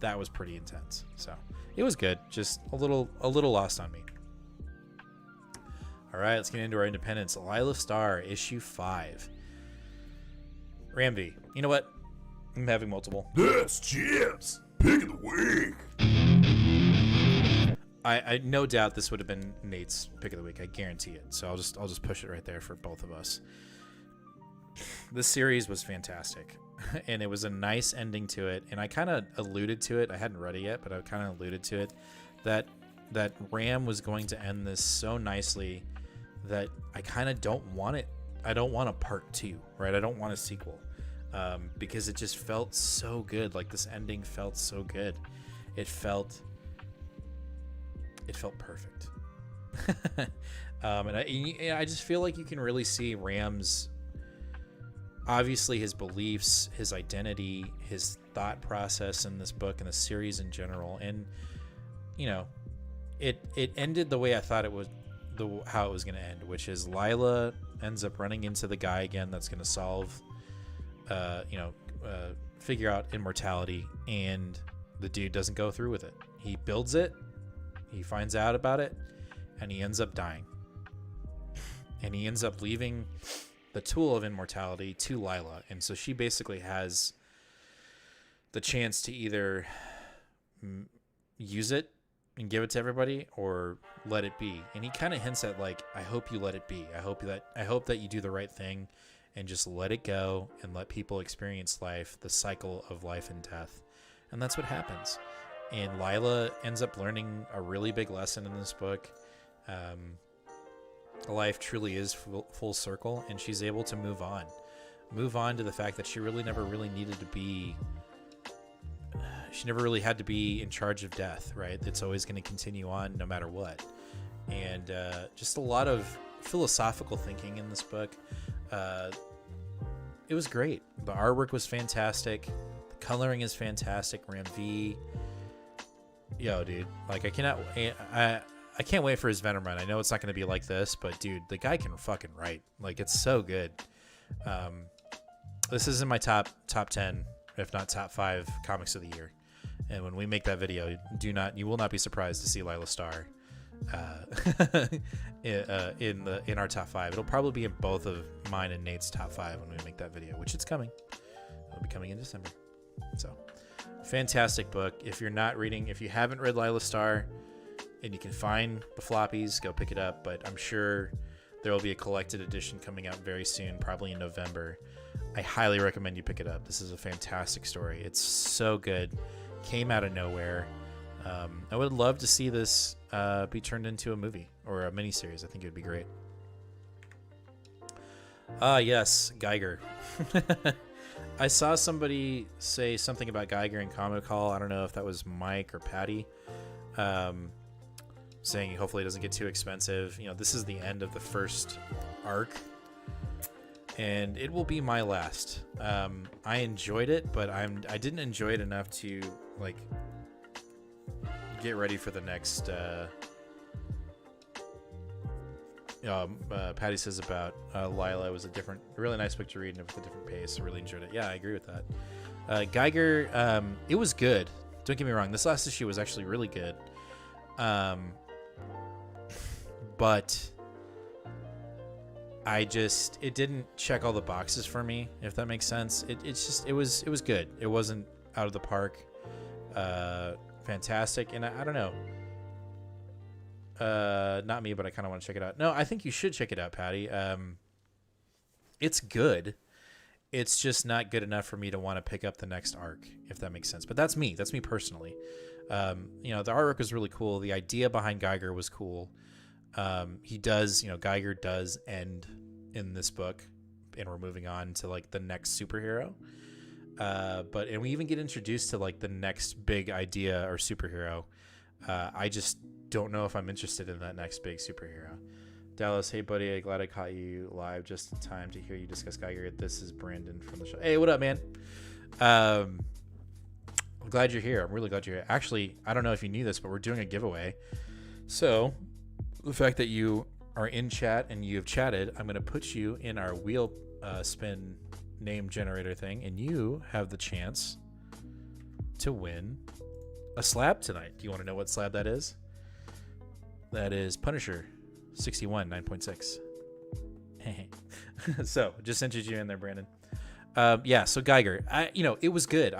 that was pretty intense. So it was good, just a little lost on me. All right, let's get into our independents. Laila Starr, issue 5. Ramvi, you know what? I'm having multiple. This Chips pick of the week. I no doubt this would have been Nate's pick of the week. I guarantee it. So I'll just push it right there for both of us. This series was fantastic, and it was a nice ending to it. And I kind of alluded to it. I hadn't read it yet, but I kind of alluded to it that Ram was going to end this so nicely that I kind of don't want it. I don't want a part 2, right? I don't want a sequel. Because it just felt so good. Like, this ending felt so good. It felt perfect. And I just feel like you can really see Ram's, obviously, his beliefs, his identity, his thought process in this book and the series in general. And it ended the way I thought it would. how it was going to end, which is Laila ends up running into the guy again that's going to solve, figure out immortality, and the dude doesn't go through with it. He builds it, he finds out about it, and he ends up dying. And he ends up leaving the tool of immortality to Laila, and so she basically has the chance to either use it and give it to everybody or let it be. And he kind of hints at, like, I hope you let it be. I hope that you do the right thing and just let it go and let people experience life, the cycle of life and death. And that's what happens. And Laila ends up learning a really big lesson in this book. Life truly is full circle, and she's able to move on to the fact that she really never really needed to be, she never really had to be in charge of death, right? It's always going to continue on no matter what. And just a lot of philosophical thinking in this book. It was great. The artwork was fantastic. The coloring is fantastic. Ram V. Yo, dude. Like, I can't wait for his Venom run. I know it's not going to be like this, but dude, the guy can fucking write. Like, it's so good. This is in my top 10, if not top 5 comics of the year. And when we make that video, you will not be surprised to see Laila Starr in our top 5. It'll probably be in both of mine and Nate's top 5 when we make that video, which it's coming. It'll be coming in December. So, fantastic book. If you haven't read Laila Starr, and you can find the floppies, go pick it up. But I'm sure there will be a collected edition coming out very soon, probably in November. I highly recommend you pick it up. This is a fantastic story. It's so good. Came out of nowhere. I would love to see this be turned into a movie or a miniseries. I think it would be great. Yes, Geiger. I saw somebody say something about Geiger in Comic Call. I don't know if that was Mike or Patty. Saying hopefully it doesn't get too expensive. This is the end of the first arc, and it will be my last. I enjoyed it, but I didn't enjoy it enough to, like, get ready for the next. Patty says about Laila, it was a really nice book to read and with a different pace. I really enjoyed it. Yeah, I agree with that. Geiger, it was good. Don't get me wrong. This last issue was actually really good. But it didn't check all the boxes for me, if that makes sense. It was good. It wasn't out of the park. Fantastic. And I don't know. Not me, but I kind of want to check it out. No, I think you should check it out, Patty. It's good. It's just not good enough for me to want to pick up the next arc, if that makes sense. But that's me. That's me personally. The artwork was really cool. The idea behind Geiger was cool. Geiger does end in this book, and we're moving on to, like, the next superhero. And we even get introduced to, like, the next big idea or superhero. I just don't know if I'm interested in that next big superhero. Dallas, hey buddy, I'm glad I caught you live just in time to hear you discuss Geiger. This is Brandon from the show. Hey, what up, man? I'm glad you're here. I'm really glad you're here. Actually, I don't know if you knew this, but we're doing a giveaway. So the fact that you are in chat and you have chatted, I'm going to put you in our wheel spin name generator thing, and you have the chance to win a slab tonight. Do you want to know what slab that is? That is Punisher 61 9.6. So just entered you in there, Brandon. So Geiger, it was good.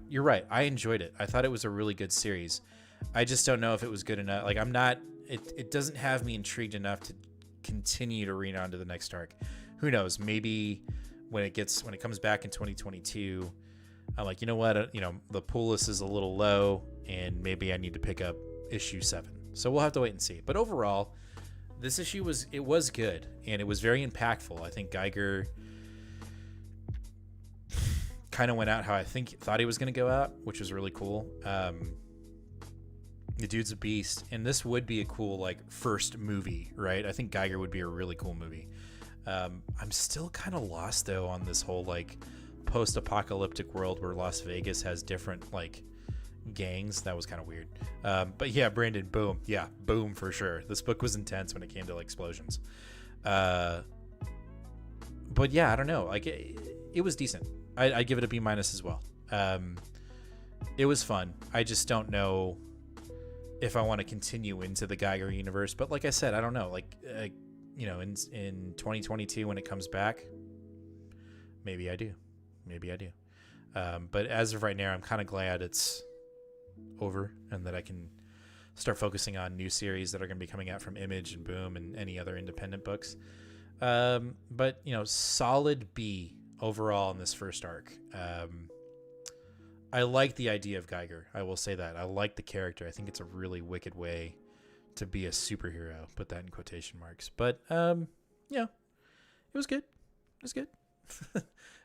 You're right. I enjoyed it. I thought it was a really good series. I just don't know if it was good enough. Like, I'm not. It doesn't have me intrigued enough to continue to read on to the next arc. Who knows? Maybe when it comes back in 2022, I'm like, you know what? The pull list is a little low, and maybe I need to pick up issue 7. So we'll have to wait and see. But overall, this issue was good, and it was very impactful. I think Geiger kind of went out how I thought he was going to go out, which was really cool. The dude's a beast, and this would be a cool, like, first movie, right? I think Geiger would be a really cool movie. I'm still kind of lost, though, on this whole, like, post-apocalyptic world where Las Vegas has different, like, gangs. That was kind of weird. But yeah, Brandon, boom. Yeah, boom for sure. This book was intense when it came to like explosions. But yeah, I don't know. Like it was decent. I'd give it a B- as well. It was fun. I just don't know if I want to continue into the Geiger universe. But like I said, I don't know. Like, you know, in 2022 when it comes back, maybe I do. But as of right now, I'm kind of glad it's over and that I can start focusing on new series that are going to be coming out from Image and Boom and any other independent books. But, you know, solid B overall in this first arc. I like the idea of Geiger. I will say that. I like the character. I think it's a really wicked way to be a superhero. Put that in quotation marks. But, yeah, it was good. It was good.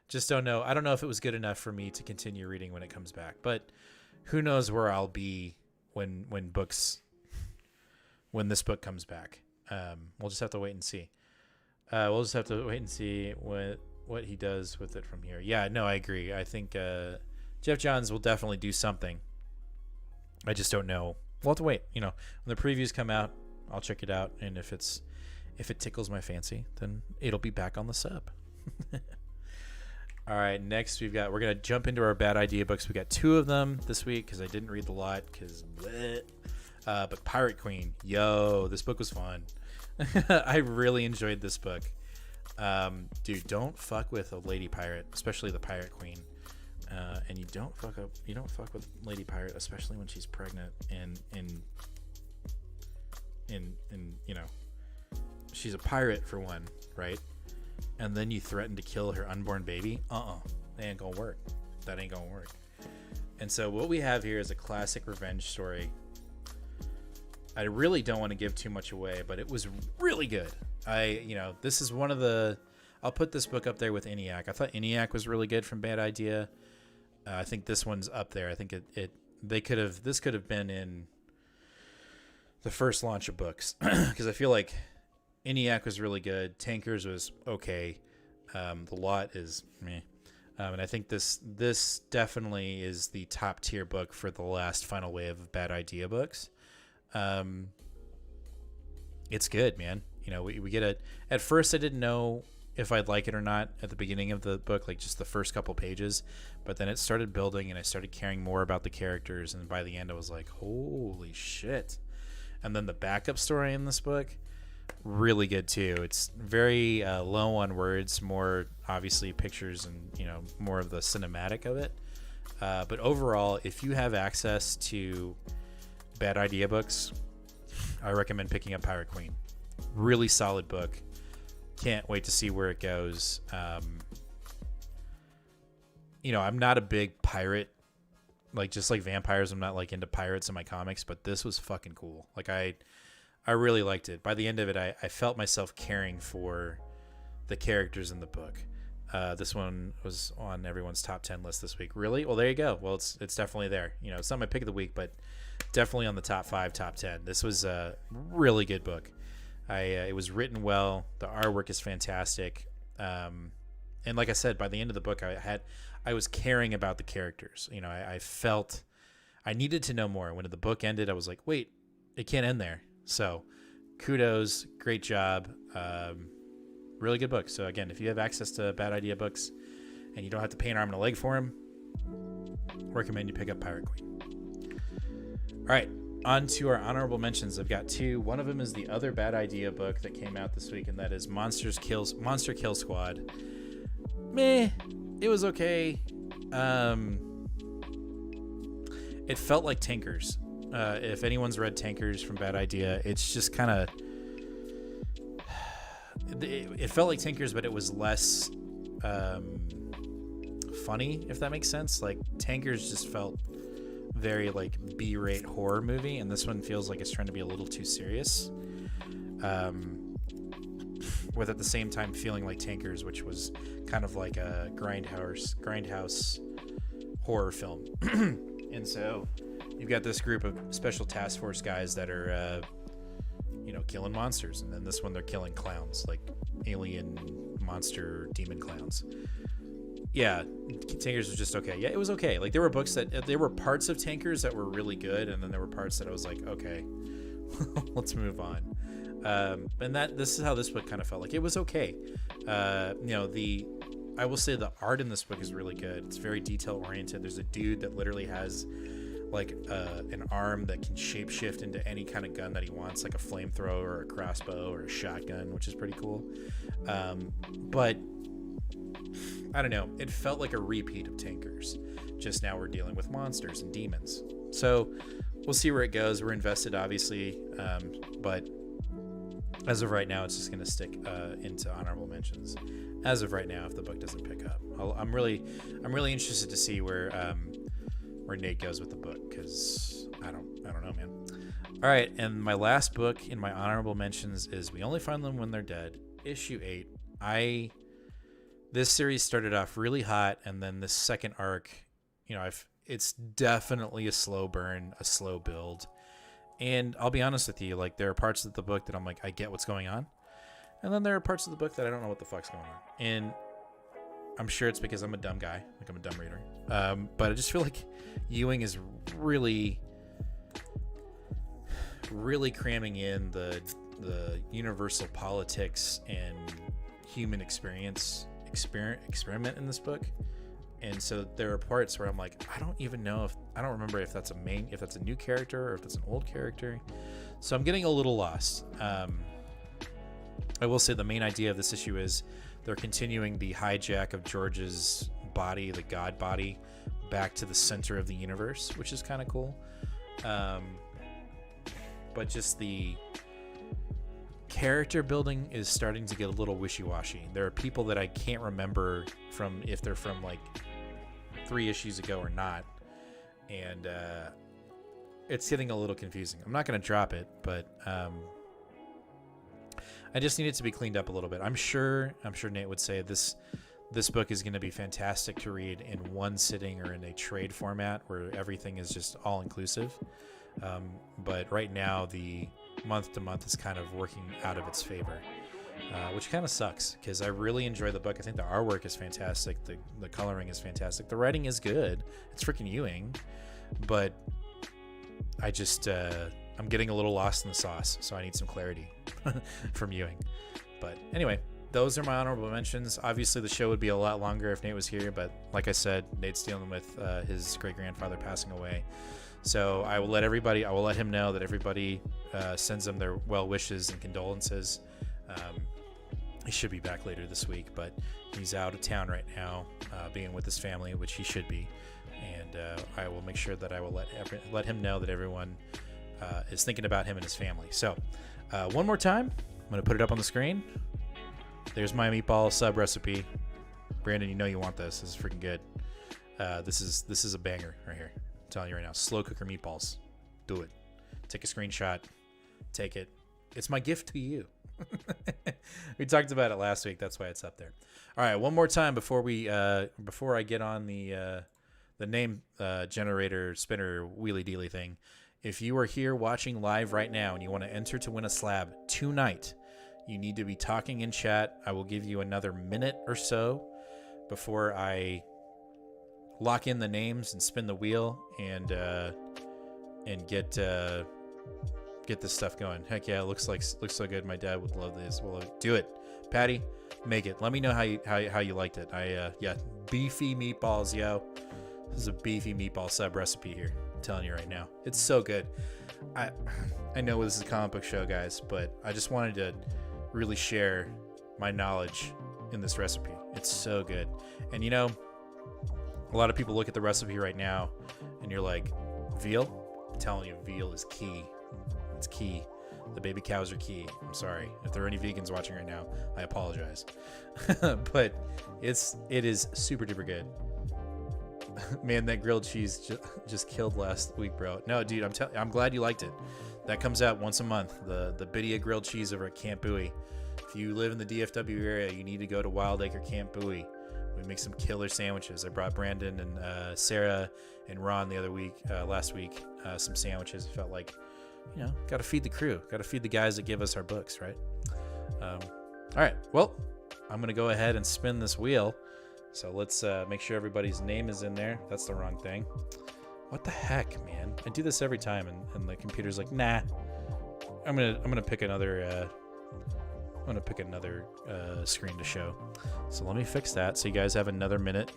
Just don't know. I don't know if it was good enough for me to continue reading when it comes back. But who knows where I'll be when this book comes back. We'll just have to wait and see. We'll just have to wait and see what he does with it from here. Yeah, no, I agree. I think Jeff Johns will definitely do something. I just don't know. We'll have to wait. You know, when the previews come out, I'll check it out, and if it tickles my fancy, then it'll be back on the sub. All right, next we're gonna jump into our bad idea books. We got 2 of them this week because I didn't read the lot but Pirate Queen, yo, this book was fun. I really enjoyed this book. Dude, don't fuck with a lady pirate, especially the Pirate Queen. And you don't fuck with Lady Pirate, especially when she's pregnant and you know, she's a pirate for one, right? And then you threaten to kill her unborn baby. That ain't gonna work. That ain't gonna work. And so what we have here is a classic revenge story. I really don't want to give too much away, but it was really good. This is one of the. I'll put this book up there with ENIAC. I thought ENIAC was really good from Bad Idea. I think this one's up there. I think this could have been in the first launch of books because I feel like ENIAC was really good. Tankers was okay. The lot is meh. And I think this definitely is the top tier book for the last final wave of Bad Idea books. It's good, man. You know, we get it. At first, I didn't know if I'd like it or not at the beginning of the book, like just the first couple pages. But then it started building, and I started caring more about the characters. And by the end, I was like, holy shit. And then the backup story in this book, really good too. It's very low on words, more obviously pictures and, you know, more of the cinematic of it. But overall, if you have access to Bad Idea books, I recommend picking up Pirate Queen. Really solid book. Can't wait to see where it goes. You know, I'm not a big pirate, like just like vampires. I'm not like into pirates in my comics, but this was fucking cool. Like I really liked it. By the end of it, I felt myself caring for the characters in the book. This one was on everyone's top 10 list this week. Really? Well, there you go. Well, it's definitely there. You know, it's not my pick of the week, but definitely on the top 5, top 10. This was a really good book. It was written well. The artwork is fantastic. And like I said, by the end of the book, I was caring about the characters. You know, I felt I needed to know more. When the book ended, I was like, wait, it can't end there. So kudos, great job. Really good book. So again, if you have access to Bad Idea books and you don't have to pay an arm and a leg for them, recommend you pick up Pirate Queen. All right, on to our honorable mentions. I've got 2. One of them is the other Bad Idea book that came out this week, and that is Monster Kill Squad. Meh, it was okay. It felt like Tankers. If anyone's read Tankers from Bad Idea, it's just kind of... It felt like Tankers, but it was less funny, if that makes sense. Like, Tankers just felt very, like, B-rate horror movie, and this one feels like it's trying to be a little too serious. With at the same time feeling like Tankers, which was kind of like a grindhouse horror film. And so you've got this group of special task force guys that are killing monsters, and then this one they're killing clowns, like alien monster demon clowns. yeah, Tankers was just okay. Yeah, it was okay. Like there were books that there were parts of Tankers that were really good, and then there were parts that I was like, okay, let's move on. And this is how this book kind of felt like. It was okay. I will say the art in this book is really good. It's very detail oriented. There's a dude that literally has like an arm that can shapeshift into any kind of gun that he wants, like a flamethrower or a crossbow or a shotgun, which is pretty cool. But I don't know, it felt like a repeat of Tankers. Just now we're dealing with monsters and demons. So we'll see where it goes. We're invested, obviously, but as of right now, it's just going to stick into honorable mentions. As of right now, if the book doesn't pick up, I'm really interested to see where Nate goes with the book, because I don't know, man. All right, and my last book in my honorable mentions is We Only Find Them When They're Dead, issue 8. This series started off really hot, and then this second arc, it's definitely a slow burn, a slow build. And I'll be honest with you, like there are parts of the book that I'm like, I get what's going on. And then there are parts of the book that I don't know what the fuck's going on. And I'm sure it's because I'm a dumb guy, like I'm a dumb reader. But I just feel like Ewing is really, really cramming in the universal politics and human experiment in this book. And so there are parts where I'm like, I don't remember if that's a new character or if that's an old character. So I'm getting a little lost. I will say the main idea of this issue is they're continuing the hijack of George's body, the god body, back to the center of the universe, which is kind of cool. But just the character building is starting to get a little wishy-washy. There are people that I can't remember from if they're from like 3 issues ago or not, and it's getting a little confusing. I'm not going to drop it, but I just need it to be cleaned up a little bit. I'm sure Nate would say this book is going to be fantastic to read in one sitting or in a trade format where everything is just all inclusive. But right now the month to month is kind of working out of its favor, which kind of sucks because I really enjoy the book. I think the artwork is fantastic. The coloring is fantastic. The writing is good. It's freaking Ewing, but I just I'm getting a little lost in the sauce, so I need some clarity from Ewing. But anyway, those are my honorable mentions. Obviously, the show would be a lot longer if Nate was here, but like I said, Nate's dealing with his great-grandfather passing away. So I will let him know that everybody sends him their well wishes and condolences. He should be back later this week, but he's out of town right now, being with his family, which he should be. And I will make sure that I will let him know that everyone is thinking about him and his family. So one more time, I'm going to put it up on the screen. There's my meatball sub recipe. Brandon, you know you want this. This is freaking good. This is a banger right here. I'm telling you right now. Slow cooker meatballs. Do it. Take a screenshot. Take it. It's my gift to you. We talked about it last week. That's why it's up there. All right, one more time before I get on the name generator spinner wheelie dealy thing. If you are here watching live right now and you want to enter to win a slab tonight, you need to be talking in chat. I will give you another minute or so before I lock in the names and spin the wheel and get this stuff going. Heck yeah, it looks so good. My dad would love this. Well, do it, Patty. Make it. Let me know how you liked it. Beefy meatballs, yo. This is a beefy meatball sub recipe here. I'm telling you right now, it's so good. I know this is a comic book show, guys, but I just wanted to really share my knowledge in this recipe. It's so good. And a lot of people look at the recipe right now and you're like, veal? I'm telling you, veal is key. It's key. The baby cows are key. I'm sorry. If there are any vegans watching right now, I apologize. But it is super duper good. Man, that grilled cheese just killed last week, bro. No, dude, I'm glad you liked it. That comes out once a month. The Bidia grilled cheese over at Camp Bowie. If you live in the DFW area, you need to go to Wild Acre Camp Bowie. We make some killer sandwiches. I brought Brandon and Sarah and Ron last week, some sandwiches. It felt like, got to feed the crew. Got to feed the guys that give us our books, right? All right. Well, I'm going to go ahead and spin this wheel. So let's make sure everybody's name is in there. That's the wrong thing. What the heck, man? I do this every time, and the computer's like, nah. I'm gonna pick another. I'm gonna pick another screen to show. So let me fix that. So you guys have another minute.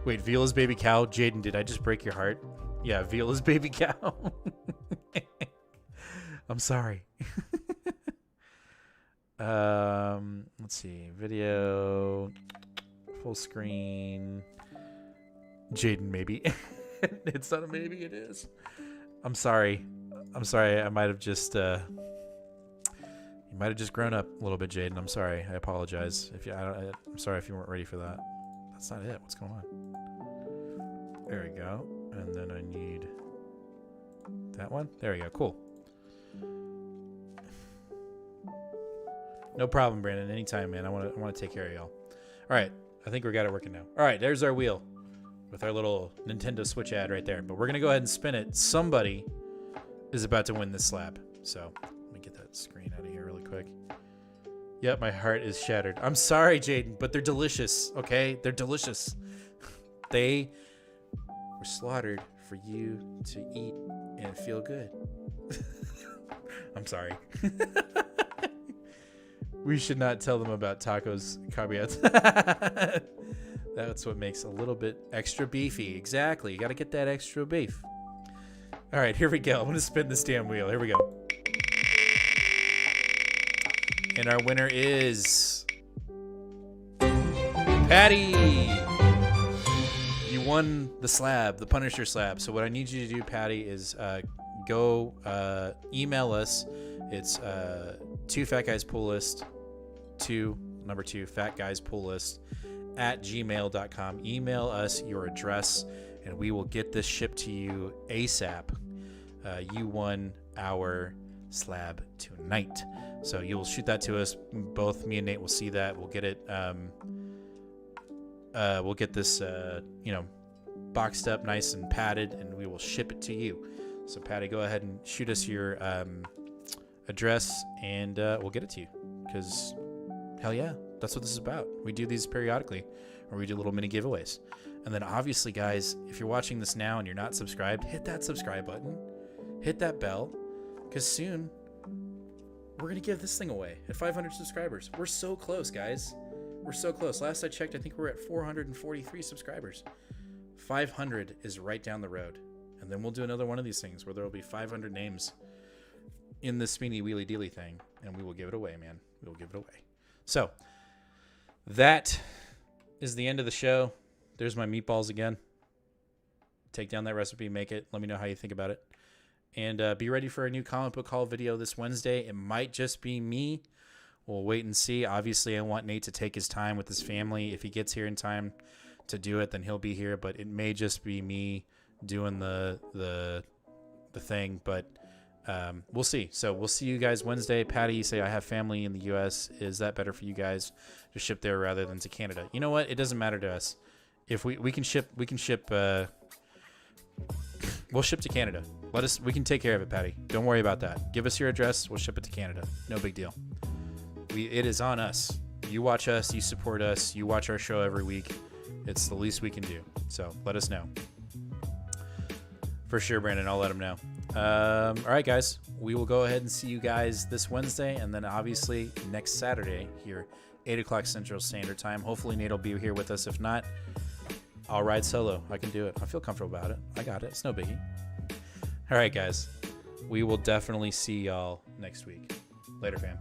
Wait, Vila's baby cow. Jaden, did I just break your heart? Yeah, Vila's baby cow. I'm sorry. Let's see. Video. Full screen. Jaden, maybe. It's not a maybe, it is. I'm sorry. I'm sorry. I might have just you might have just grown up a little bit, Jaden. I'm sorry. I apologize. If you I'm sorry if you weren't ready for that. That's not it. What's going on? There we go. And then I need that one. There we go. Cool. No problem, Brandon. Anytime, man. I want to take care of y'all. All right. I think we got it working now. All right. There's our wheel with our little Nintendo Switch ad right there. But we're going to go ahead and spin it. Somebody is about to win this slab. So let me get that screen out of here really quick. Yep, my heart is shattered. I'm sorry, Jaden, but they're delicious, okay? They're delicious. They were slaughtered for you to eat and feel good. I'm sorry. We should not tell them about tacos, caveats. That's what makes a little bit extra beefy. Exactly. You got to get that extra beef. All right, here we go. I'm going to spin this damn wheel. Here we go. And our winner is Patty. You won the slab, the Punisher slab. So what I need you to do, Patty, is go email us. It's 2fatguyspullist, 2 fatguyspullist @gmail.com. Email us your address, and we will get this shipped to you ASAP. You won our slab tonight. So you'll shoot that to us. Both me and Nate will see that. We'll get it. We'll get this, boxed up nice and padded, and we will ship it to you. So Patty, go ahead and shoot us your address, and we'll get it to you. Because hell yeah, that's what this is about. We do these periodically, or we do little mini giveaways. And then obviously, guys, if you're watching this now and you're not subscribed, hit that subscribe button, hit that bell, because soon we're gonna give this thing away at 500 subscribers. We're so close, guys. We're so close. Last I checked, I think we're at 443 subscribers. 500 is right down the road. And then we'll do another one of these things where there will be 500 names in this Speedy Wheelie Dealy thing, and we will give it away, man. We will give it away. So that is the end of the show. There's my meatballs again. Take down that recipe, make it. Let me know how you think about it. And be ready for a new comic book haul video this Wednesday. It might just be me. We'll wait and see. Obviously, I want Nate to take his time with his family. If he gets here in time to do it, then he'll be here. But it may just be me doing the thing. But we'll see. So we'll see you guys Wednesday. Patty, you say I have family in the U.S. Is that better for you guys to ship there rather than to Canada? You know what? It doesn't matter to us. If we can ship. We'll ship to Canada. We can take care of it, Patty. Don't worry about that. Give us your address. We'll ship it to Canada. No big deal. It is on us. You watch us. You support us. You watch our show every week. It's the least we can do. So let us know. For sure, Brandon. I'll let him know. All right, guys. We will go ahead and see you guys this Wednesday, and then obviously next Saturday here, 8 o'clock Central Standard Time. Hopefully Nate will be here with us. If not, I'll ride solo. I can do it. I feel comfortable about it. I got it. It's no biggie. All right, guys. We will definitely see y'all next week. Later, fam.